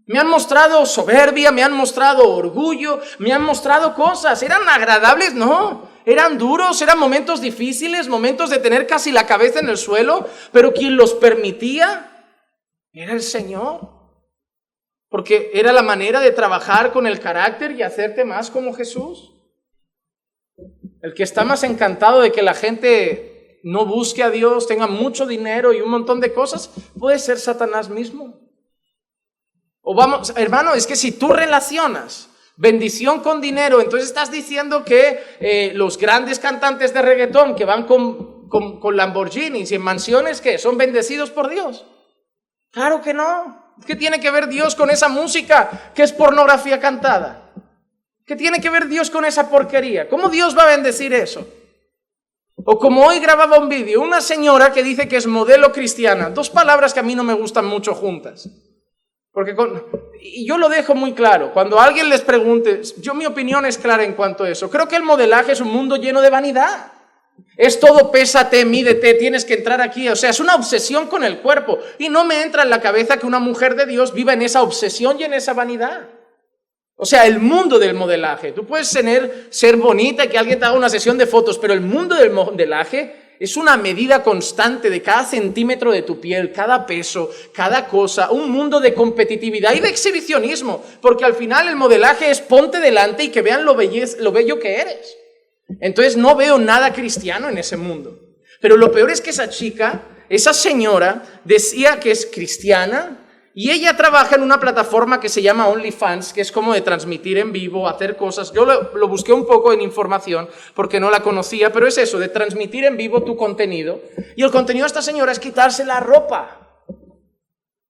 Me han mostrado soberbia, me han mostrado orgullo, me han mostrado cosas. ¿Eran agradables? No. Eran duros, eran momentos difíciles, momentos de tener casi la cabeza en el suelo, pero quien los permitía era el Señor. Porque era la manera de trabajar con el carácter y hacerte más como Jesús. El que está más encantado de que la gente no busque a Dios, tenga mucho dinero y un montón de cosas, puede ser Satanás mismo. O vamos, hermano, es que si tú relacionas bendición con dinero, entonces estás diciendo que los grandes cantantes de reggaetón que van con Lamborghinis y en mansiones, ¿qué? ¿Son bendecidos por Dios? Claro que no. ¿Qué tiene que ver Dios con esa música que es pornografía cantada? ¿Qué tiene que ver Dios con esa porquería? ¿Cómo Dios va a bendecir eso? O como hoy grababa un vídeo, una señora que dice que es modelo cristiana. Dos palabras que a mí no me gustan mucho juntas. Y yo lo dejo muy claro. Cuando alguien les pregunte, mi opinión es clara en cuanto a eso. Creo que el modelaje es un mundo lleno de vanidad. Es todo pésate, mídete, tienes que entrar aquí. O sea, es una obsesión con el cuerpo. Y no me entra en la cabeza que una mujer de Dios viva en esa obsesión y en esa vanidad. O sea, el mundo del modelaje. Tú puedes ser bonita y que alguien te haga una sesión de fotos, pero el mundo del modelaje es una medida constante de cada centímetro de tu piel, cada peso, cada cosa, un mundo de competitividad y de exhibicionismo, porque al final el modelaje es ponte delante y que vean lo bello que eres. Entonces no veo nada cristiano en ese mundo. Pero lo peor es que esa chica, esa señora, decía que es cristiana y ella trabaja en una plataforma que se llama OnlyFans, que es como de transmitir en vivo, hacer cosas. Yo lo busqué un poco en información porque no la conocía, pero es eso, de transmitir en vivo tu contenido. Y el contenido de esta señora es quitarse la ropa.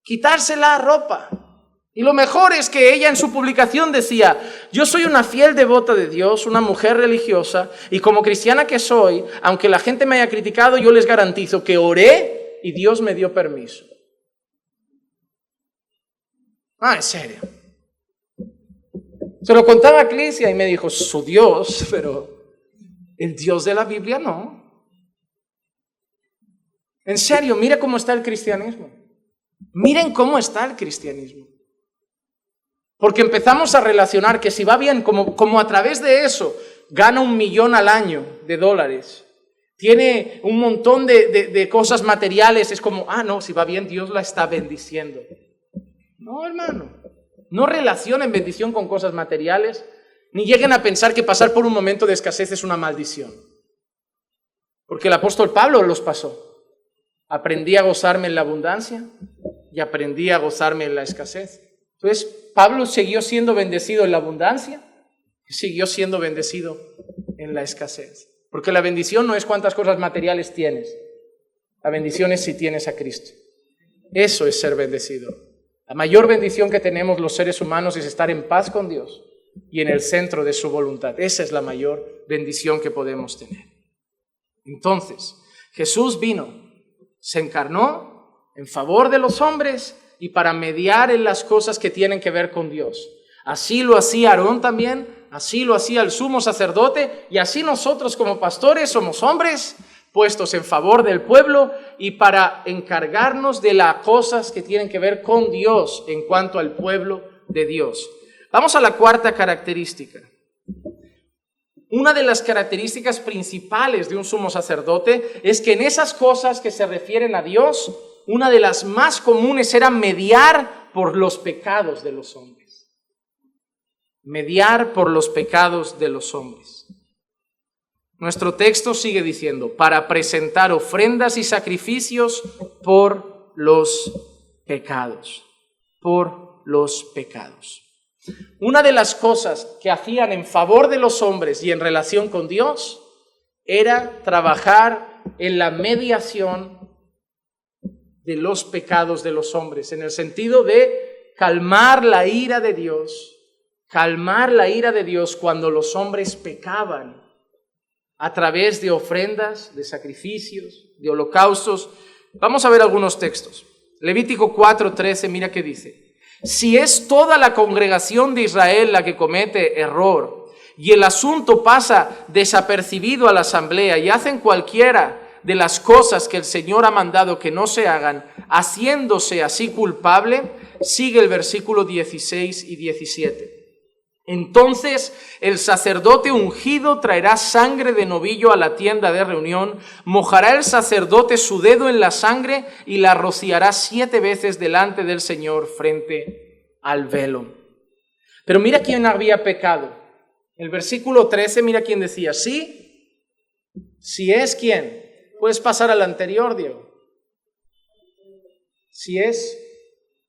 Quitarse la ropa. Y lo mejor es que ella en su publicación decía, yo soy una fiel devota de Dios, una mujer religiosa, y como cristiana que soy, aunque la gente me haya criticado, yo les garantizo que oré y Dios me dio permiso. En serio. Se lo contaba a Clicia y me dijo, su Dios, pero el Dios de la Biblia no. En serio, mira cómo está el cristianismo. Miren cómo está el cristianismo. Porque empezamos a relacionar que si va bien, como a través de eso, gana $1 millón al año de dólares, tiene un montón de cosas materiales, es como, no, si va bien, Dios la está bendiciendo. No, hermano, no relacionen bendición con cosas materiales, ni lleguen a pensar que pasar por un momento de escasez es una maldición. Porque el apóstol Pablo los pasó. Aprendí a gozarme en la abundancia y aprendí a gozarme en la escasez. Entonces, Pablo siguió siendo bendecido en la abundancia y siguió siendo bendecido en la escasez. Porque la bendición no es cuántas cosas materiales tienes. La bendición es si tienes a Cristo. Eso es ser bendecido. La mayor bendición que tenemos los seres humanos es estar en paz con Dios y en el centro de su voluntad. Esa es la mayor bendición que podemos tener. Entonces, Jesús vino, se encarnó en favor de los hombres y para mediar en las cosas que tienen que ver con Dios. Así lo hacía Aarón también, así lo hacía el sumo sacerdote y así nosotros como pastores somos hombres puestos en favor del pueblo y para encargarnos de las cosas que tienen que ver con Dios en cuanto al pueblo de Dios. Vamos a la cuarta característica. Una de las características principales de un sumo sacerdote es que en esas cosas que se refieren a Dios, una de las más comunes era mediar por los pecados de los hombres. Mediar por los pecados de los hombres. Nuestro texto sigue diciendo, para presentar ofrendas y sacrificios por los pecados. Por los pecados. Una de las cosas que hacían en favor de los hombres y en relación con Dios era trabajar en la mediación de los pecados de los hombres, en el sentido de calmar la ira de Dios cuando los hombres pecaban a través de ofrendas, de sacrificios, de holocaustos. Vamos a ver algunos textos. Levítico 4:13, mira qué dice. Si es toda la congregación de Israel la que comete error y el asunto pasa desapercibido a la asamblea y hacen cualquiera de las cosas que el Señor ha mandado que no se hagan, haciéndose así culpable, sigue el versículo 16 y 17. Entonces el sacerdote ungido traerá sangre de novillo a la tienda de reunión, mojará el sacerdote su dedo en la sangre y la rociará 7 veces delante del Señor frente al velo. Pero mira quién había pecado. El versículo 13, mira quién decía, sí, si es quién. Puedes pasar al anterior, Diego. Si es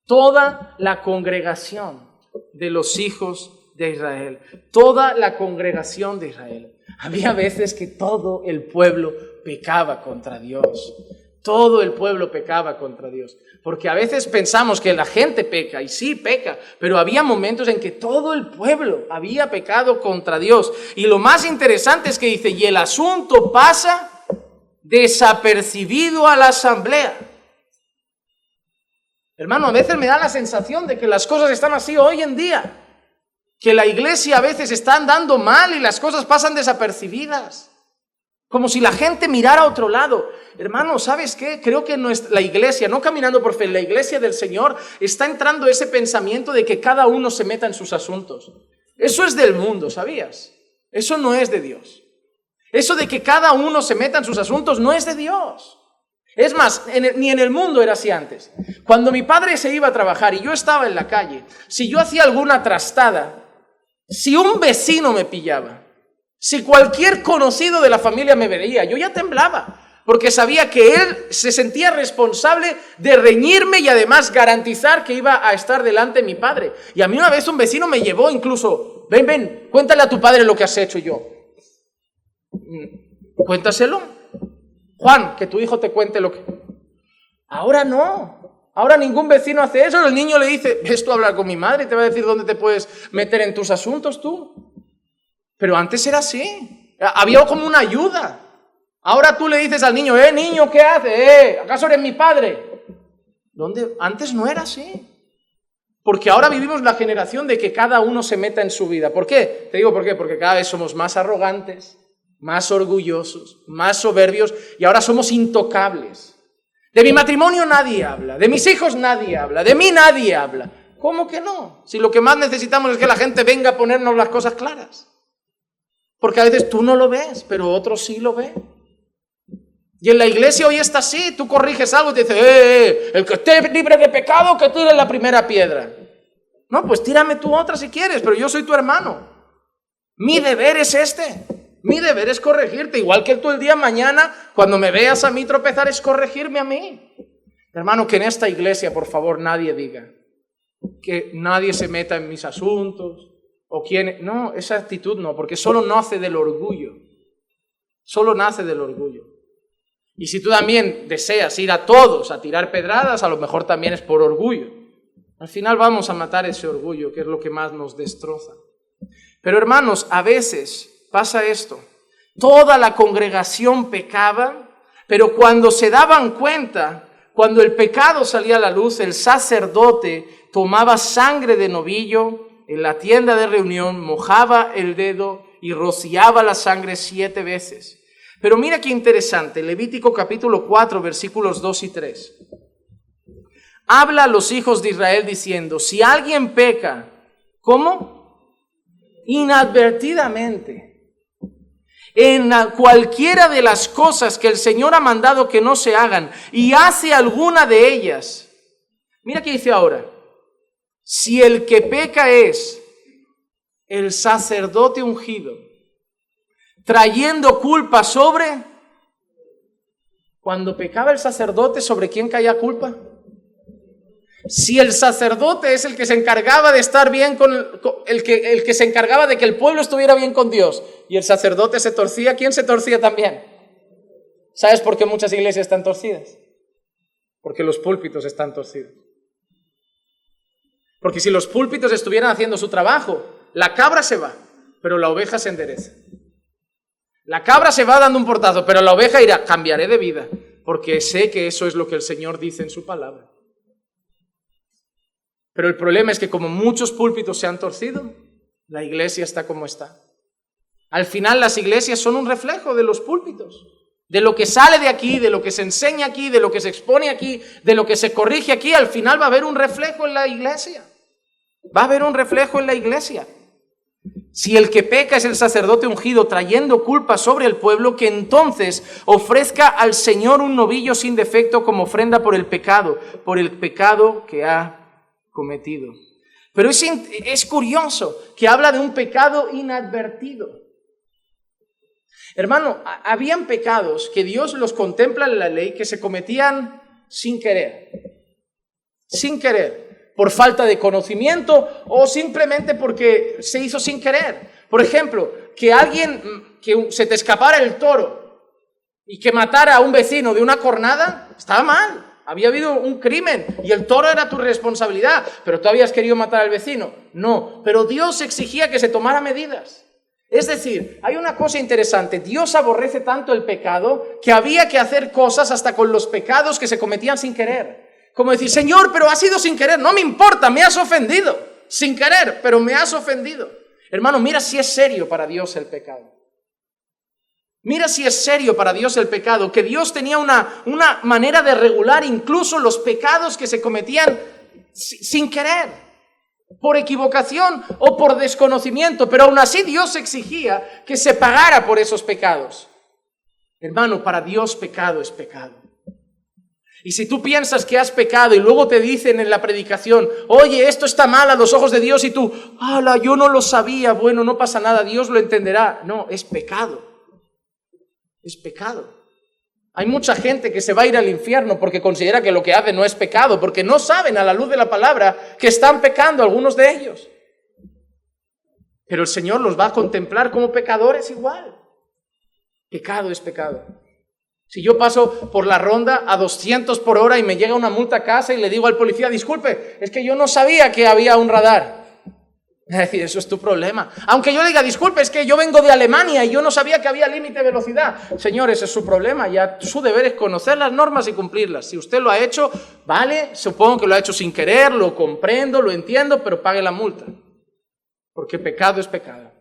toda la congregación de los hijos de Israel, toda la congregación de Israel. Había veces que todo el pueblo pecaba contra Dios. Todo el pueblo pecaba contra Dios. Porque a veces pensamos que la gente peca, y sí peca, pero había momentos en que todo el pueblo había pecado contra Dios. Y lo más interesante es que dice, y el asunto pasa desapercibido a la asamblea. Hermano, a veces me da la sensación de que las cosas están así hoy en día. Que la iglesia a veces está andando mal y las cosas pasan desapercibidas. Como si la gente mirara a otro lado. Hermano, ¿sabes qué? Creo que la iglesia, no caminando por fe, la iglesia del Señor está entrando ese pensamiento de que cada uno se meta en sus asuntos. Eso es del mundo, ¿sabías? Eso no es de Dios. Eso de que cada uno se meta en sus asuntos no es de Dios. Es más, ni en el mundo era así antes. Cuando mi padre se iba a trabajar y yo estaba en la calle, si yo hacía alguna trastada, si un vecino me pillaba, si cualquier conocido de la familia me veía, yo ya temblaba, porque sabía que él se sentía responsable de reñirme y además garantizar que iba a estar delante de mi padre. Y a mí una vez un vecino me llevó incluso, ven, cuéntale a tu padre lo que has hecho. Y yo, cuéntaselo, Juan, que tu hijo te cuente lo que... Ahora no, ahora ningún vecino hace eso. El niño le dice, ves tú a hablar con mi madre y te va a decir dónde te puedes meter en tus asuntos tú. Pero antes era así, había como una ayuda. Ahora tú le dices al niño, niño, ¿qué haces? ¿Acaso eres mi padre? ¿Dónde? Antes no era así. Porque ahora vivimos la generación de que cada uno se meta en su vida. ¿Por qué? Te digo por qué, porque cada vez somos más arrogantes, más orgullosos, más soberbios y ahora somos intocables. De mi matrimonio nadie habla, de mis hijos nadie habla, de mí nadie habla. ¿Cómo que no? Si lo que más necesitamos es que la gente venga a ponernos las cosas claras. Porque a veces tú no lo ves, pero otros sí lo ven. Y en la iglesia hoy está así, tú corriges algo y te dice, el que esté libre de pecado, que tire la primera piedra. No, pues tírame tú otra si quieres, pero yo soy tu hermano. Mi deber es este. Mi deber es corregirte, igual que tú el día de mañana, cuando me veas a mí tropezar, es corregirme a mí. Hermano, que en esta iglesia, por favor, nadie diga que nadie se meta en mis asuntos, o quién... No, esa actitud no, porque solo nace del orgullo. Solo nace del orgullo. Y si tú también deseas ir a todos a tirar pedradas, a lo mejor también es por orgullo. Al final vamos a matar ese orgullo, que es lo que más nos destroza. Pero hermanos, a veces pasa esto. Toda la congregación pecaba, pero cuando se daban cuenta, cuando el pecado salía a la luz, el sacerdote tomaba sangre de novillo en la tienda de reunión, mojaba el dedo y rociaba la sangre 7 veces. Pero mira qué interesante, Levítico capítulo 4, versículos 2 y 3. Habla a los hijos de Israel diciendo, si alguien peca, ¿cómo? Inadvertidamente, en cualquiera de las cosas que el Señor ha mandado que no se hagan, y hace alguna de ellas. Mira qué dice ahora. Si el que peca es el sacerdote ungido, trayendo culpa sobre... Cuando pecaba el sacerdote, ¿sobre quién caía culpa? Si el sacerdote es el que se encargaba de estar bien con el que se encargaba de que el pueblo estuviera bien con Dios, y el sacerdote se torcía, ¿quién se torcía también? ¿Sabes por qué muchas iglesias están torcidas? Porque los púlpitos están torcidos. Porque si los púlpitos estuvieran haciendo su trabajo, la cabra se va, pero la oveja se endereza. La cabra se va dando un portazo, pero la oveja irá, cambiaré de vida, porque sé que eso es lo que el Señor dice en su palabra. Pero el problema es que como muchos púlpitos se han torcido, la iglesia está como está. Al final las iglesias son un reflejo de los púlpitos, de lo que sale de aquí, de lo que se enseña aquí, de lo que se expone aquí, de lo que se corrige aquí. Al final va a haber un reflejo en la iglesia. Va a haber un reflejo en la iglesia. Si el que peca es el sacerdote ungido trayendo culpa sobre el pueblo, que entonces ofrezca al Señor un novillo sin defecto como ofrenda por el pecado que ha cometido. Pero es curioso que habla de un pecado inadvertido. Hermano, habían pecados que Dios los contempla en la ley que se cometían sin querer, por falta de conocimiento o simplemente porque se hizo sin querer. Por ejemplo, que se te escapara el toro y que matara a un vecino de una cornada, estaba mal. Había habido un crimen y el toro era tu responsabilidad, pero tú habías querido matar al vecino. No, pero Dios exigía que se tomara medidas. Es decir, hay una cosa interesante, Dios aborrece tanto el pecado que había que hacer cosas hasta con los pecados que se cometían sin querer. Como decir, Señor, pero ha sido sin querer, no me importa, me has ofendido. Sin querer, pero me has ofendido. Hermano, mira si es serio para Dios el pecado. Mira si es serio para Dios el pecado, que Dios tenía una manera de regular incluso los pecados que se cometían sin querer, por equivocación o por desconocimiento, pero aún así Dios exigía que se pagara por esos pecados. Hermano, para Dios pecado es pecado. Y si tú piensas que has pecado y luego te dicen en la predicación, oye, esto está mal a los ojos de Dios, y tú, ¡hala, yo no lo sabía! Bueno, no pasa nada, Dios lo entenderá. No, es pecado. Es pecado. Hay mucha gente que se va a ir al infierno porque considera que lo que hace no es pecado, porque no saben a la luz de la palabra que están pecando algunos de ellos. Pero el Señor los va a contemplar como pecadores igual. Pecado es pecado. Si yo paso por la ronda a 200 por hora y me llega una multa a casa y le digo al policía, disculpe, es que yo no sabía que había un radar. Es decir, eso es tu problema. Aunque yo le diga, disculpe, es que yo vengo de Alemania y yo no sabía que había límite de velocidad. Señor, ese es su problema. Ya su deber es conocer las normas y cumplirlas. Si usted lo ha hecho, vale, supongo que lo ha hecho sin querer, lo comprendo, lo entiendo, pero pague la multa. Porque pecado es pecado.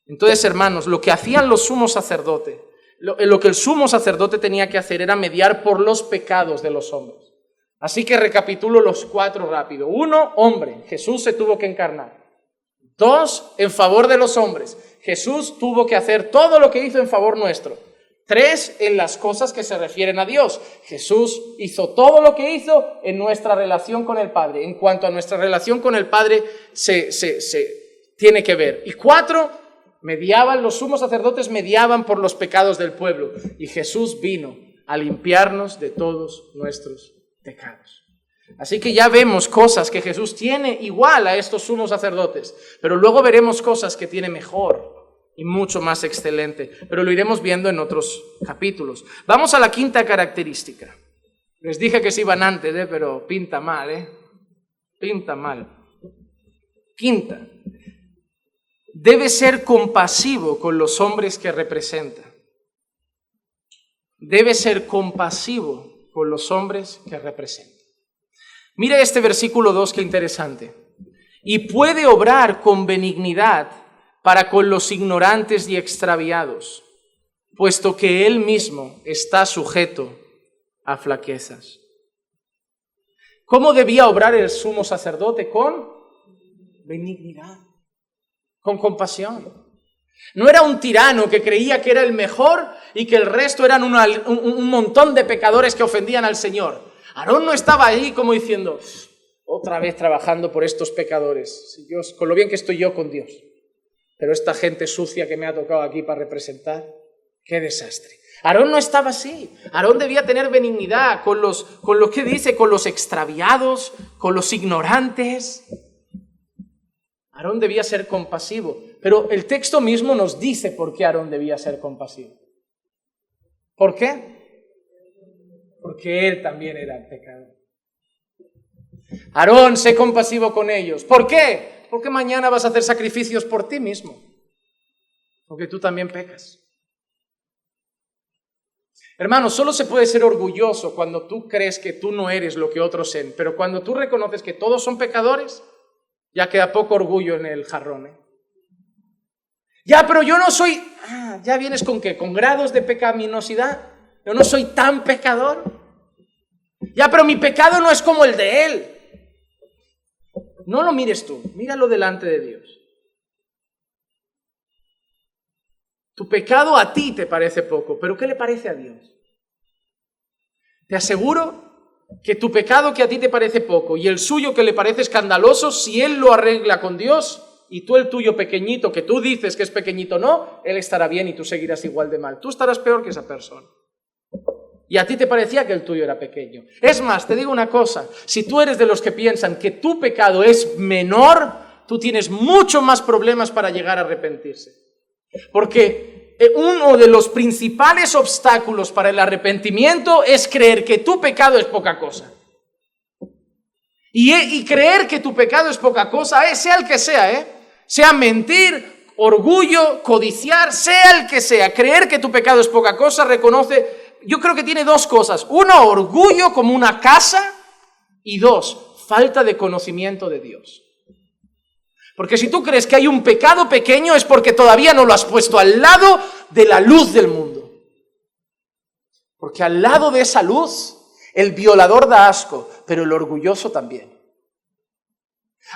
Entonces, hermanos, lo que hacían los sumos sacerdotes, lo que el sumo sacerdote tenía que hacer era mediar por los pecados de los hombres. Así que recapitulo los 4 rápido. 1, hombre, Jesús se tuvo que encarnar. 2, en favor de los hombres, Jesús tuvo que hacer todo lo que hizo en favor nuestro. 3, en las cosas que se refieren a Dios, Jesús hizo todo lo que hizo en nuestra relación con el Padre. En cuanto a nuestra relación con el Padre se tiene que ver. Y 4, los sumos sacerdotes mediaban por los pecados del pueblo. Y Jesús vino a limpiarnos de todos nuestros pecados. Así que ya vemos cosas que Jesús tiene igual a estos sumos sacerdotes, pero luego veremos cosas que tiene mejor y mucho más excelente, pero lo iremos viendo en otros capítulos. Vamos a la 5ª característica. Les dije que se iban antes, pero pinta mal, pinta mal. 5ª. Debe ser compasivo con los hombres que representa. Debe ser compasivo con los hombres que representa. Mira este versículo 2, qué interesante. Y puede obrar con benignidad para con los ignorantes y extraviados, puesto que él mismo está sujeto a flaquezas. ¿Cómo debía obrar el sumo sacerdote? Con benignidad, con compasión. No era un tirano que creía que era el mejor y que el resto eran un montón de pecadores que ofendían al Señor. Aarón no estaba ahí como diciendo, otra vez trabajando por estos pecadores, Dios, con lo bien que estoy yo con Dios. Pero esta gente sucia que me ha tocado aquí para representar, qué desastre. Aarón no estaba así. Aarón debía tener benignidad con lo que dice, con los extraviados, con los ignorantes. Aarón debía ser compasivo, pero el texto mismo nos dice por qué Aarón debía ser compasivo. ¿Por qué? Porque él también era pecador. Aarón, sé compasivo con ellos. ¿Por qué? Porque mañana vas a hacer sacrificios por ti mismo. Porque tú también pecas. Hermano, solo se puede ser orgulloso cuando tú crees que tú no eres lo que otros son, pero cuando tú reconoces que todos son pecadores, ya queda poco orgullo en el jarrón. Ya, pero yo no soy... ya vienes con ¿qué? ¿Con grados de pecaminosidad? Yo no soy tan pecador. Ya, pero mi pecado no es como el de él. No lo mires tú, míralo delante de Dios. Tu pecado a ti te parece poco, pero ¿qué le parece a Dios? Te aseguro que tu pecado que a ti te parece poco y el suyo que le parece escandaloso, si él lo arregla con Dios y tú el tuyo pequeñito, que tú dices que es pequeñito, no, él estará bien y tú seguirás igual de mal. Tú estarás peor que esa persona. Y a ti te parecía que el tuyo era pequeño. Es más, te digo una cosa, si tú eres de los que piensan que tu pecado es menor, tú tienes mucho más problemas para llegar a arrepentirse. Porque uno de los principales obstáculos para el arrepentimiento es creer que tu pecado es poca cosa. Y creer que tu pecado es poca cosa, sea el que sea, sea mentir, orgullo, codiciar, sea el que sea, creer que tu pecado es poca cosa, yo creo que tiene dos cosas. Uno, orgullo como una casa, y dos, falta de conocimiento de Dios. Porque si tú crees que hay un pecado pequeño es porque todavía no lo has puesto al lado de la luz del mundo. Porque al lado de esa luz, el violador da asco, pero el orgulloso también.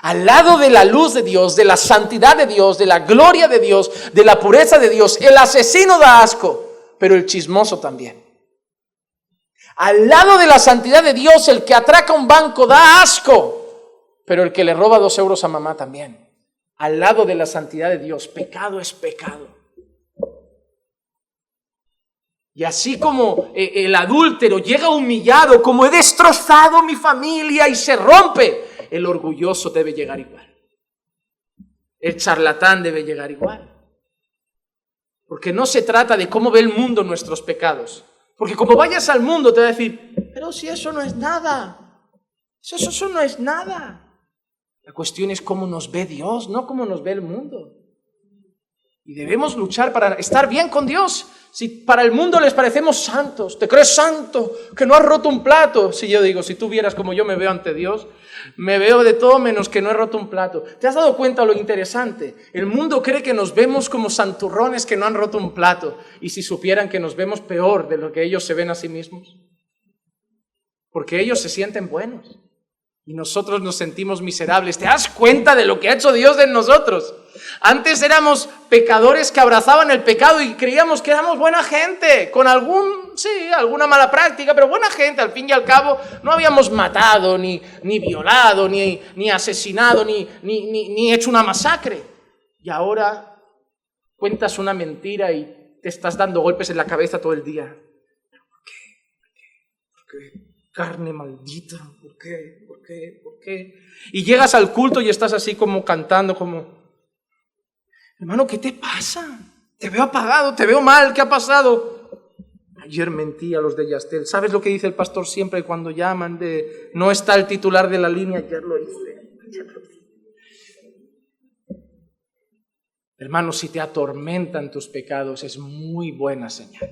Al lado de la luz de Dios, de la santidad de Dios, de la gloria de Dios, de la pureza de Dios, el asesino da asco, pero el chismoso también. Al lado de la santidad de Dios, el que atraca un banco da asco, pero el que le roba 2 euros a mamá también. Al lado de la santidad de Dios, pecado es pecado. Y así como el adúltero llega humillado, como he destrozado mi familia y se rompe, el orgulloso debe llegar igual. El charlatán debe llegar igual. Porque no se trata de cómo ve el mundo nuestros pecados. Porque como vayas al mundo te va a decir, pero si eso no es nada, eso no es nada. La cuestión es cómo nos ve Dios, no cómo nos ve el mundo. Y debemos luchar para estar bien con Dios. Si para el mundo les parecemos santos, ¿te crees santo? Que no has roto un plato. Si yo digo, si tú vieras como yo me veo ante Dios, me veo de todo menos que no he roto un plato. ¿Te has dado cuenta lo interesante? El mundo cree que nos vemos como santurrones que no han roto un plato. Y si supieran que nos vemos peor de lo que ellos se ven a sí mismos. Porque ellos se sienten buenos. Y nosotros nos sentimos miserables. ¿Te das cuenta de lo que ha hecho Dios en nosotros? Antes éramos pecadores que abrazaban el pecado y creíamos que éramos buena gente, con alguna mala práctica, pero buena gente. Al fin y al cabo no habíamos matado, ni violado, ni asesinado, ni hecho una masacre. Y ahora cuentas una mentira y te estás dando golpes en la cabeza todo el día. ¿Por qué? Carne maldita, ¿por qué? Y llegas al culto y estás así como cantando, como, hermano, ¿qué te pasa? Te veo apagado, te veo mal, ¿qué ha pasado? Ayer mentí a los de Yastel. ¿Sabes lo que dice el pastor siempre cuando llaman de no está el titular de la línea? Ayer lo hice. Hermano, si te atormentan tus pecados, es muy buena señal.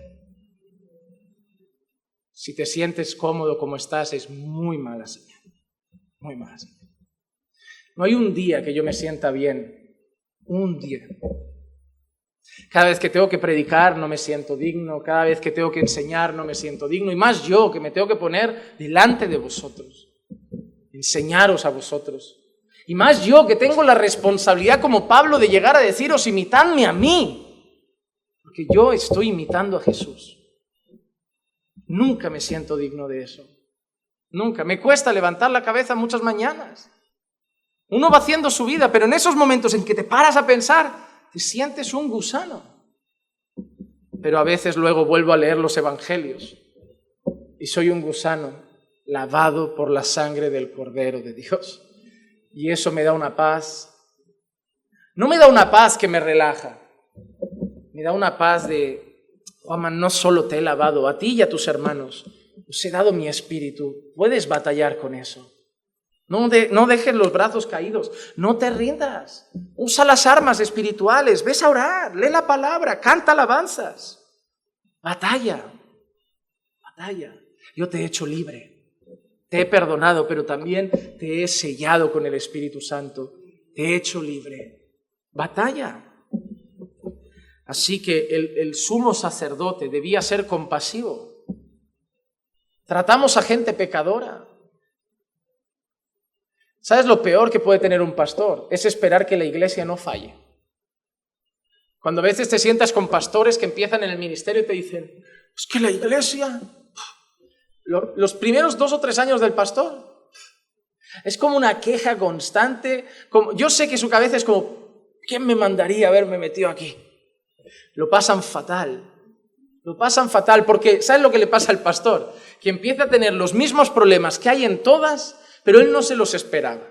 Si te sientes cómodo como estás, es muy mala señal. Muy mala señal. No hay un día que yo me sienta bien. Un día. Cada vez que tengo que predicar no me siento digno. Cada vez que tengo que enseñar no me siento digno. Y más yo que me tengo que poner delante de vosotros. Enseñaros a vosotros. Y más yo que tengo la responsabilidad como Pablo de llegar a deciros, imitadme a mí. Porque yo estoy imitando a Jesús. Nunca me siento digno de eso. Nunca. Me cuesta levantar la cabeza muchas mañanas. Uno va haciendo su vida, pero en esos momentos en que te paras a pensar, te sientes un gusano. Pero a veces luego vuelvo a leer los evangelios y soy un gusano lavado por la sangre del Cordero de Dios. Y eso me da una paz. No me da una paz que me relaja. Me da una paz de, Juanma, no solo te he lavado, a ti y a tus hermanos, os he dado mi espíritu. Puedes batallar con eso. No dejes los brazos caídos. No te rindas. Usa las armas espirituales. Ves a orar. Lee la palabra. Canta alabanzas. Batalla. Yo te he hecho libre. Te he perdonado, pero también te he sellado con el Espíritu Santo. Te he hecho libre. Batalla. Así que el sumo sacerdote debía ser compasivo. Tratamos a gente pecadora. ¿Sabes lo peor que puede tener un pastor? Es esperar que la iglesia no falle. Cuando a veces te sientas con pastores que empiezan en el ministerio y te dicen, es que la iglesia, los primeros 2 o 3 años del pastor, es como una queja constante. Yo sé que su cabeza es como, ¿quién me mandaría haberme metido aquí? Lo pasan fatal porque ¿sabes lo que le pasa al pastor? Que empieza a tener los mismos problemas que hay en todas, pero él no se los esperaba.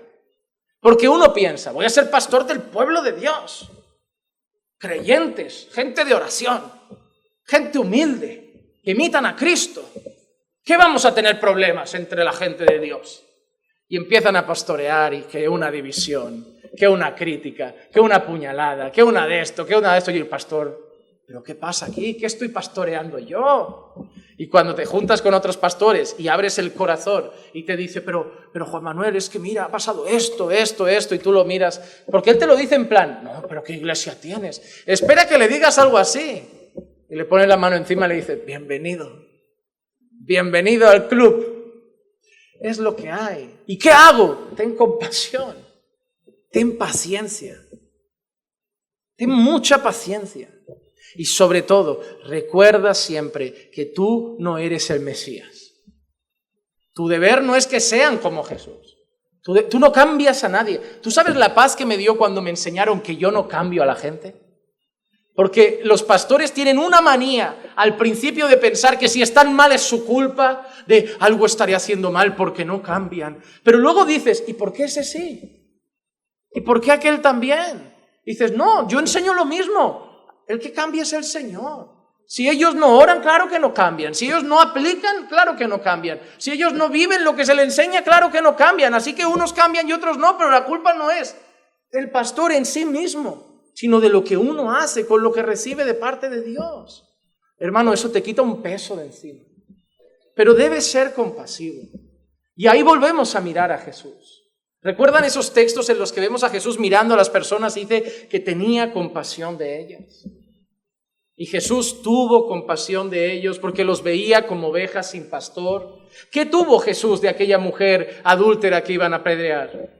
Porque uno piensa, voy a ser pastor del pueblo de Dios. Creyentes, gente de oración, gente humilde, que imitan a Cristo. ¿Qué vamos a tener problemas entre la gente de Dios? Y empiezan a pastorear y que una división, que una crítica, que una puñalada, que una de esto, y el pastor, ¿pero qué pasa aquí? ¿Qué estoy pastoreando yo? Y cuando te juntas con otros pastores y abres el corazón y te dice, pero Juan Manuel, es que mira, ha pasado esto, y tú lo miras, porque él te lo dice en plan, no, pero ¿qué iglesia tienes? Espera que le digas algo así. Y le pone la mano encima y le dice, bienvenido al club. Es lo que hay. ¿Y qué hago? Ten compasión, ten paciencia, ten mucha paciencia. Y sobre todo, recuerda siempre que tú no eres el Mesías. Tu deber no es que sean como Jesús. Tú no cambias a nadie. ¿Tú sabes la paz que me dio cuando me enseñaron que yo no cambio a la gente? Porque los pastores tienen una manía al principio de pensar que si están mal es su culpa, de algo estaré haciendo mal porque no cambian. Pero luego dices, ¿y por qué ese sí? ¿Y por qué aquel también? Dices, no, yo enseño lo mismo. El que cambia es el Señor. Si ellos no oran, claro que no cambian. Si ellos no aplican, claro que no cambian. Si ellos no viven lo que se les enseña, claro que no cambian. Así que unos cambian y otros no, pero la culpa no es del pastor en sí mismo, sino de lo que uno hace con lo que recibe de parte de Dios. Hermano, eso te quita un peso de encima. Pero debes ser compasivo. Y ahí volvemos a mirar a Jesús. ¿Recuerdan esos textos en los que vemos a Jesús mirando a las personas y dice que tenía compasión de ellas? Y Jesús tuvo compasión de ellos porque los veía como ovejas sin pastor. ¿Qué tuvo Jesús de aquella mujer adúltera que iban a apedrear?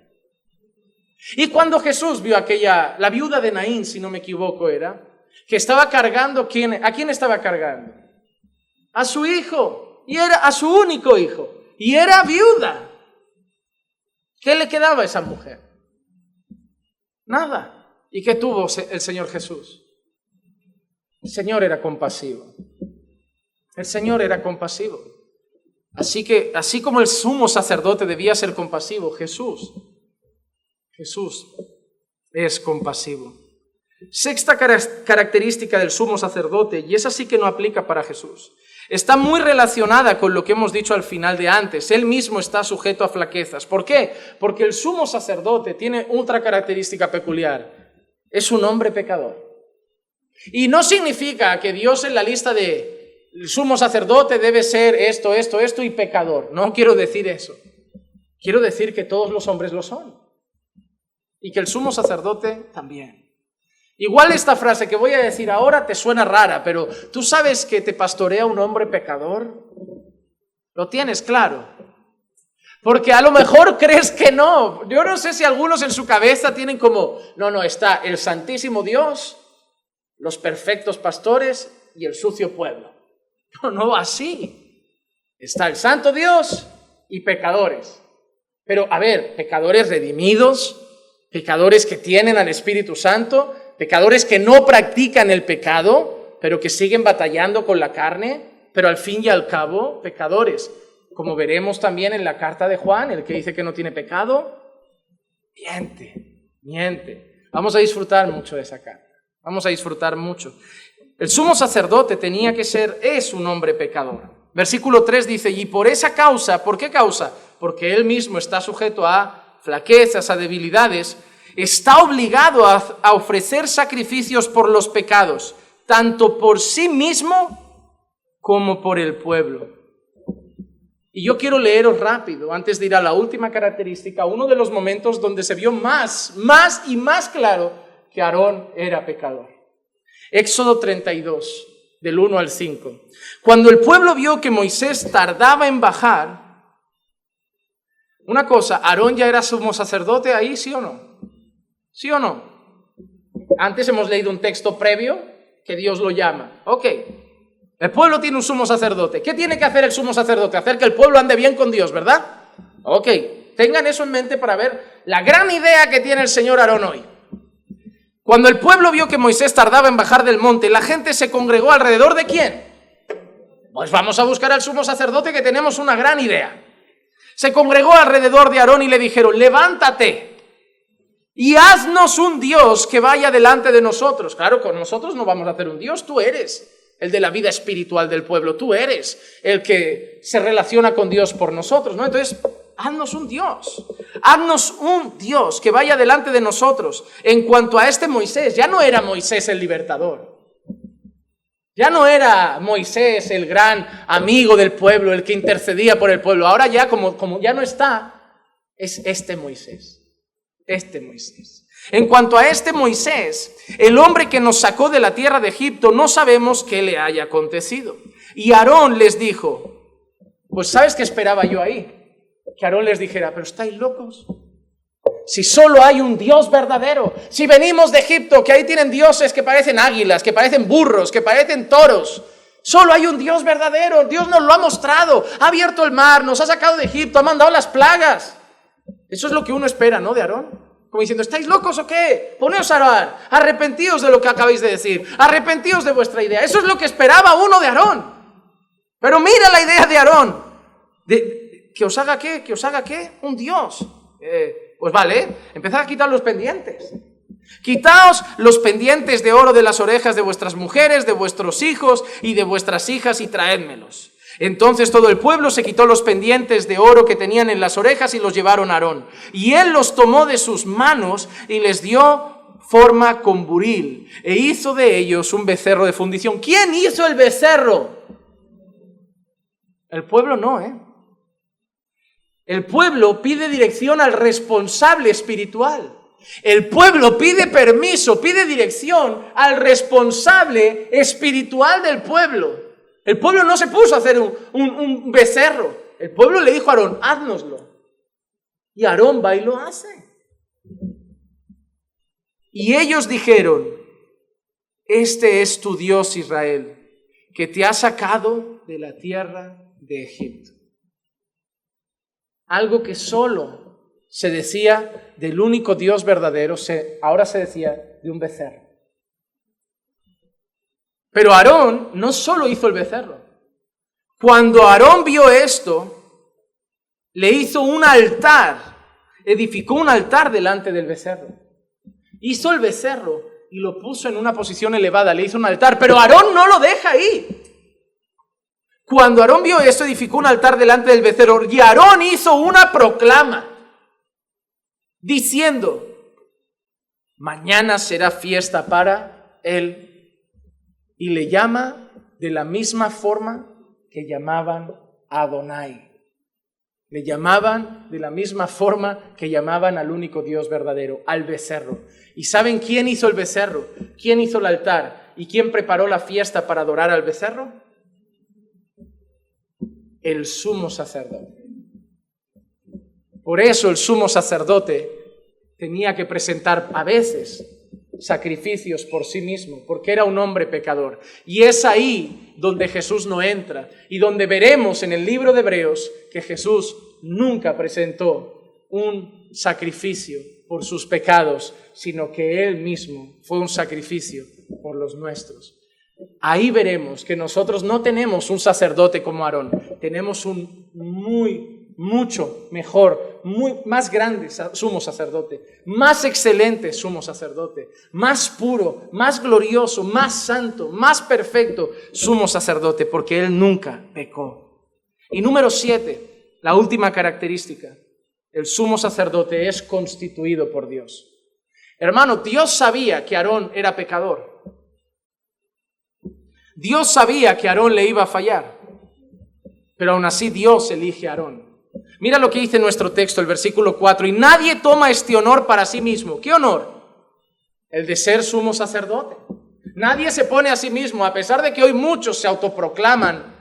Y cuando Jesús vio la viuda de Naín, si no me equivoco era, que estaba cargando, ¿a quién estaba cargando? A su hijo, y era a su único hijo, y era viuda. ¿Qué le quedaba a esa mujer? Nada. ¿Y qué tuvo el Señor Jesús? El Señor era compasivo. El Señor era compasivo. Así como el sumo sacerdote debía ser compasivo, Jesús es compasivo. Sexta característica del sumo sacerdote, y esa sí que no aplica para Jesús, está muy relacionada con lo que hemos dicho al final de antes. Él mismo está sujeto a flaquezas. ¿Por qué? Porque el sumo sacerdote tiene otra característica peculiar. Es un hombre pecador. Y no significa que Dios en la lista de el sumo sacerdote debe ser esto y pecador. No quiero decir eso. Quiero decir que todos los hombres lo son. Y que el sumo sacerdote también. Igual esta frase que voy a decir ahora te suena rara, pero ¿tú sabes que te pastorea un hombre pecador? ¿Lo tienes claro? Porque a lo mejor crees que no. Yo no sé si algunos en su cabeza tienen como, no, está el Santísimo Dios, los perfectos pastores y el sucio pueblo. No así. Está el Santo Dios y pecadores. Pero, a ver, pecadores redimidos, pecadores que tienen al Espíritu Santo, pecadores que no practican el pecado, pero que siguen batallando con la carne, pero al fin y al cabo, pecadores. Como veremos también en la carta de Juan, el que dice que no tiene pecado, miente. Vamos a disfrutar mucho de esa carta. Vamos a disfrutar mucho. El sumo sacerdote es un hombre pecador. Versículo 3 dice, y por esa causa, ¿por qué causa? Porque él mismo está sujeto a flaquezas, a debilidades, está obligado a ofrecer sacrificios por los pecados, tanto por sí mismo como por el pueblo. Y yo quiero leeros rápido, antes de ir a la última característica, uno de los momentos donde se vio más y más claro que Aarón era pecador. Éxodo 32, del 1 al 5. Cuando el pueblo vio que Moisés tardaba en bajar, una cosa, ¿Aarón ya era sumo sacerdote ahí, sí o no? ¿Sí o no? Antes hemos leído un texto previo que Dios lo llama. Ok, el pueblo tiene un sumo sacerdote. ¿Qué tiene que hacer el sumo sacerdote? Hacer que el pueblo ande bien con Dios, ¿verdad? Ok, tengan eso en mente para ver la gran idea que tiene el Señor Aarón hoy. Cuando el pueblo vio que Moisés tardaba en bajar del monte, la gente se congregó alrededor ¿de quién? Pues vamos a buscar al sumo sacerdote, que tenemos una gran idea. Se congregó alrededor de Aarón y le dijeron: levántate y haznos un Dios que vaya delante de nosotros. Claro, con nosotros no vamos a hacer un Dios, tú eres el de la vida espiritual del pueblo, tú eres el que se relaciona con Dios por nosotros, ¿no? Entonces, haznos un Dios que vaya delante de nosotros. En cuanto a este Moisés, ya no era Moisés el libertador, ya no era Moisés el gran amigo del pueblo, el que intercedía por el pueblo. Ahora ya, como ya no está, es este Moisés. En cuanto a este Moisés, el hombre que nos sacó de la tierra de Egipto, no sabemos qué le haya acontecido. Y Aarón les dijo, pues ¿sabes qué esperaba yo ahí? Que Aarón les dijera: pero ¿estáis locos? Si solo hay un Dios verdadero, si venimos de Egipto, que ahí tienen dioses que parecen águilas, que parecen burros, que parecen toros, solo hay un Dios verdadero, Dios nos lo ha mostrado, ha abierto el mar, nos ha sacado de Egipto, ha mandado las plagas. Eso es lo que uno espera, ¿no? De Aarón. Como diciendo: ¿estáis locos o qué? Poneos a orar, arrepentíos de lo que acabáis de decir, arrepentíos de vuestra idea. Eso es lo que esperaba uno de Aarón. Pero mira la idea de Aarón, ¿que os haga qué? ¿Que os haga qué? Un Dios. Pues vale, empezad a quitar los pendientes. Quitaos los pendientes de oro de las orejas de vuestras mujeres, de vuestros hijos y de vuestras hijas, y traédmelos. Entonces todo el pueblo se quitó los pendientes de oro que tenían en las orejas y los llevaron a Aarón. Y él los tomó de sus manos y les dio forma con buril, e hizo de ellos un becerro de fundición. ¿Quién hizo el becerro? El pueblo no, El pueblo pide dirección al responsable espiritual. El pueblo pide permiso, pide dirección al responsable espiritual del pueblo. El pueblo no se puso a hacer un becerro. El pueblo le dijo a Aarón: háznoslo. Y Aarón va y lo hace. Y ellos dijeron: este es tu Dios, Israel, que te ha sacado de la tierra de Egipto. Algo que solo se decía del único Dios verdadero, ahora se decía de un becerro. Pero Aarón no solo hizo el becerro. Cuando Aarón vio esto, le hizo un altar, edificó un altar delante del becerro. Hizo el becerro y lo puso en una posición elevada, le hizo un altar, pero Aarón no lo deja ahí. Cuando Aarón vio esto, edificó un altar delante del becerro, y Aarón hizo una proclama diciendo: mañana será fiesta para él. Y le llama de la misma forma que llamaban a Adonai. Le llamaban de la misma forma que llamaban al único Dios verdadero, al becerro. ¿Y saben quién hizo el becerro? ¿Quién hizo el altar? ¿Y quién preparó la fiesta para adorar al becerro? El sumo sacerdote. Por eso el sumo sacerdote tenía que presentar a veces sacrificios por sí mismo, porque era un hombre pecador. Y es ahí donde Jesús no entra, y donde veremos en el libro de Hebreos que Jesús nunca presentó un sacrificio por sus pecados, sino que Él mismo fue un sacrificio por los nuestros. Ahí veremos que nosotros no tenemos un sacerdote como Aarón, tenemos un mucho mejor, más grande sumo sacerdote, más excelente sumo sacerdote, más puro, más glorioso, más santo, más perfecto sumo sacerdote, porque Él nunca pecó. Y número 7, la última característica: el sumo sacerdote es constituido por Dios. Hermano, Dios sabía que Aarón era pecador. Dios sabía que Aarón le iba a fallar, pero aún así Dios elige a Aarón. Mira lo que dice nuestro texto, el versículo 4. Y nadie toma este honor para sí mismo. ¿Qué honor? El de ser sumo sacerdote. Nadie se pone a sí mismo, a pesar de que hoy muchos se autoproclaman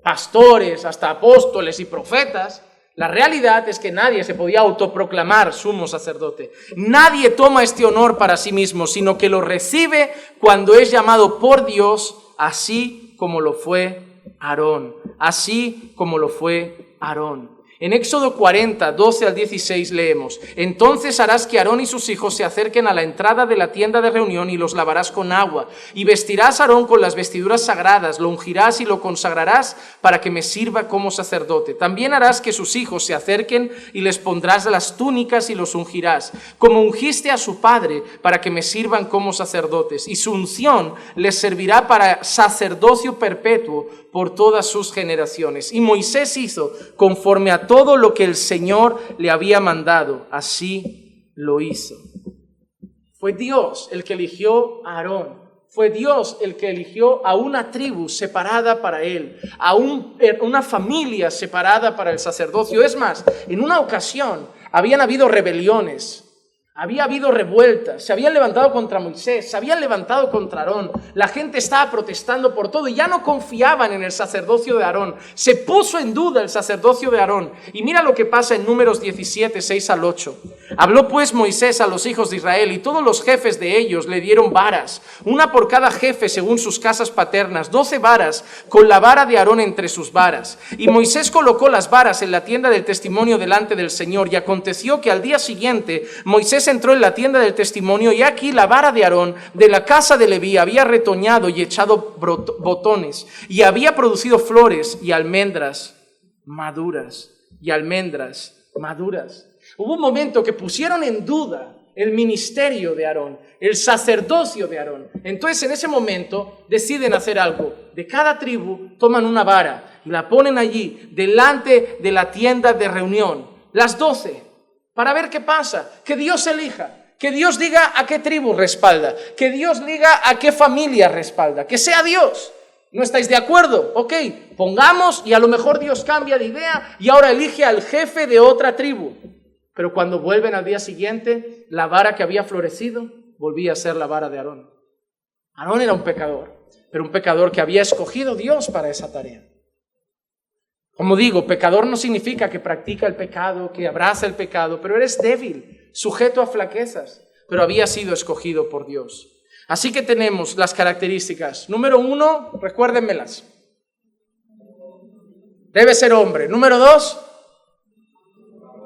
pastores, hasta apóstoles y profetas. La realidad es que nadie se podía autoproclamar sumo sacerdote. Nadie toma este honor para sí mismo, sino que lo recibe cuando es llamado por Dios, así como lo fue Aarón. Así como lo fue Aarón. En Éxodo 40, 12 al 16 leemos: entonces harás que Aarón y sus hijos se acerquen a la entrada de la tienda de reunión y los lavarás con agua. Y vestirás a Aarón con las vestiduras sagradas, lo ungirás y lo consagrarás para que me sirva como sacerdote. También harás que sus hijos se acerquen y les pondrás las túnicas y los ungirás, como ungiste a su padre, para que me sirvan como sacerdotes. Y su unción les servirá para sacerdocio perpetuo por todas sus generaciones. Y Moisés hizo conforme a todo lo que el Señor le había mandado, así lo hizo. Fue Dios el que eligió a Aarón. Fue Dios el que eligió a una tribu separada para él, a una familia separada para el sacerdocio. Es más, en una ocasión habían habido rebeliones, había habido revueltas, se habían levantado contra Moisés, se habían levantado contra Aarón. La gente estaba protestando por todo y ya no confiaban en el sacerdocio de Aarón. Se puso en duda el sacerdocio de Aarón. Y mira lo que pasa en Números 17, 6 al 8. Habló pues Moisés a los hijos de Israel y todos los jefes de ellos le dieron varas, una por cada jefe según sus casas paternas, 12 varas con la vara de Aarón entre sus varas. Y Moisés colocó las varas en la tienda del testimonio delante del Señor. Y aconteció que al día siguiente Moisés entró en la tienda del testimonio y aquí la vara de Aarón de la casa de Leví había retoñado y echado botones y había producido flores y almendras maduras. Hubo un momento que pusieron en duda el ministerio de Aarón, el sacerdocio de Aarón. Entonces en ese momento deciden hacer algo. De cada tribu toman una vara y la ponen allí delante de la tienda de reunión, las 12, para ver qué pasa, que Dios elija, que Dios diga a qué tribu respalda, que Dios diga a qué familia respalda, que sea Dios. ¿No estáis de acuerdo? Ok, pongamos y a lo mejor Dios cambia de idea y ahora elige al jefe de otra tribu. Pero cuando vuelven al día siguiente, la vara que había florecido volvía a ser la vara de Aarón. Aarón era un pecador, pero un pecador que había escogido Dios para esa tarea. Como digo, pecador no significa que practica el pecado, que abraza el pecado, pero eres débil, sujeto a flaquezas, pero había sido escogido por Dios. Así que tenemos las características. Número 1, recuérdenmelas. Debe ser hombre. Número 2,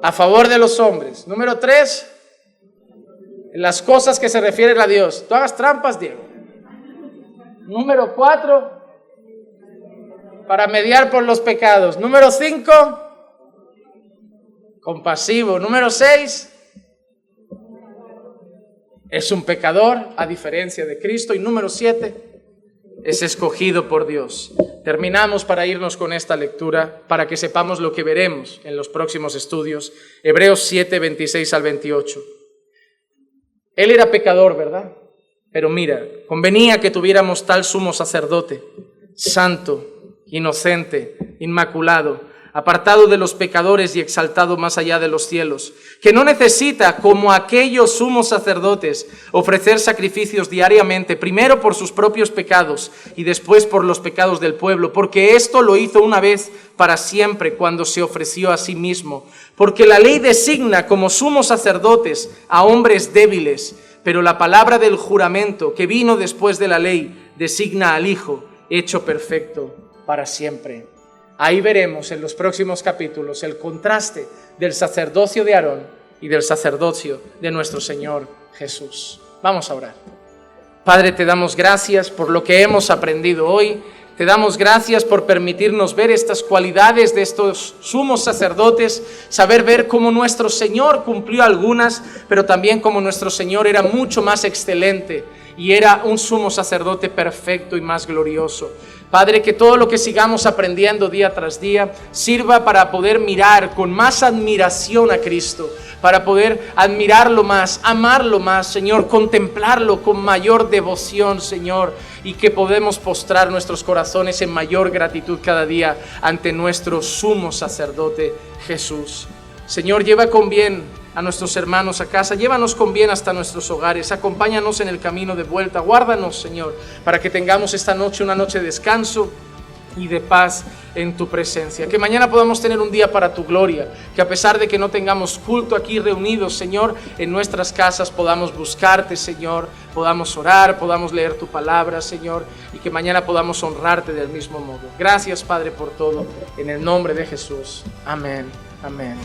a favor de los hombres. Número 3, las cosas que se refieren a Dios. Tú hagas trampas, Diego. Número 4, para mediar por los pecados. Número 5, compasivo. Número 6, es un pecador a diferencia de Cristo. Y número 7, es escogido por Dios. Terminamos para irnos con esta lectura para que sepamos lo que veremos en los próximos estudios. Hebreos 7, 26 al 28. Él era pecador, ¿verdad? Pero mira, convenía que tuviéramos tal sumo sacerdote, santo, inocente, inmaculado, apartado de los pecadores y exaltado más allá de los cielos, que no necesita, como aquellos sumos sacerdotes, ofrecer sacrificios diariamente, primero por sus propios pecados y después por los pecados del pueblo, porque esto lo hizo una vez para siempre cuando se ofreció a sí mismo. Porque la ley designa como sumos sacerdotes a hombres débiles, pero la palabra del juramento que vino después de la ley designa al Hijo hecho perfecto para siempre. Ahí veremos en los próximos capítulos el contraste del sacerdocio de Aarón y del sacerdocio de nuestro Señor Jesús. Vamos a orar. Padre, te damos gracias por lo que hemos aprendido hoy. Te damos gracias por permitirnos ver estas cualidades de estos sumos sacerdotes, saber ver cómo nuestro Señor cumplió algunas, pero también cómo nuestro Señor era mucho más excelente y era un sumo sacerdote perfecto y más glorioso. Padre, que todo lo que sigamos aprendiendo día tras día sirva para poder mirar con más admiración a Cristo, para poder admirarlo más, amarlo más, Señor, contemplarlo con mayor devoción, Señor, y que podemos postrar nuestros corazones en mayor gratitud cada día ante nuestro sumo sacerdote Jesús. Señor, lleva con bien a nuestros hermanos a casa. Llévanos con bien hasta nuestros hogares. Acompáñanos en el camino de vuelta. Guárdanos, Señor, para que tengamos esta noche una noche de descanso y de paz en tu presencia. Que mañana podamos tener un día para tu gloria. Que a pesar de que no tengamos culto aquí reunidos, Señor, en nuestras casas podamos buscarte, Señor, podamos orar, podamos leer tu palabra, Señor, y que mañana podamos honrarte del mismo modo. Gracias, Padre, por todo. En el nombre de Jesús. Amén. Amén.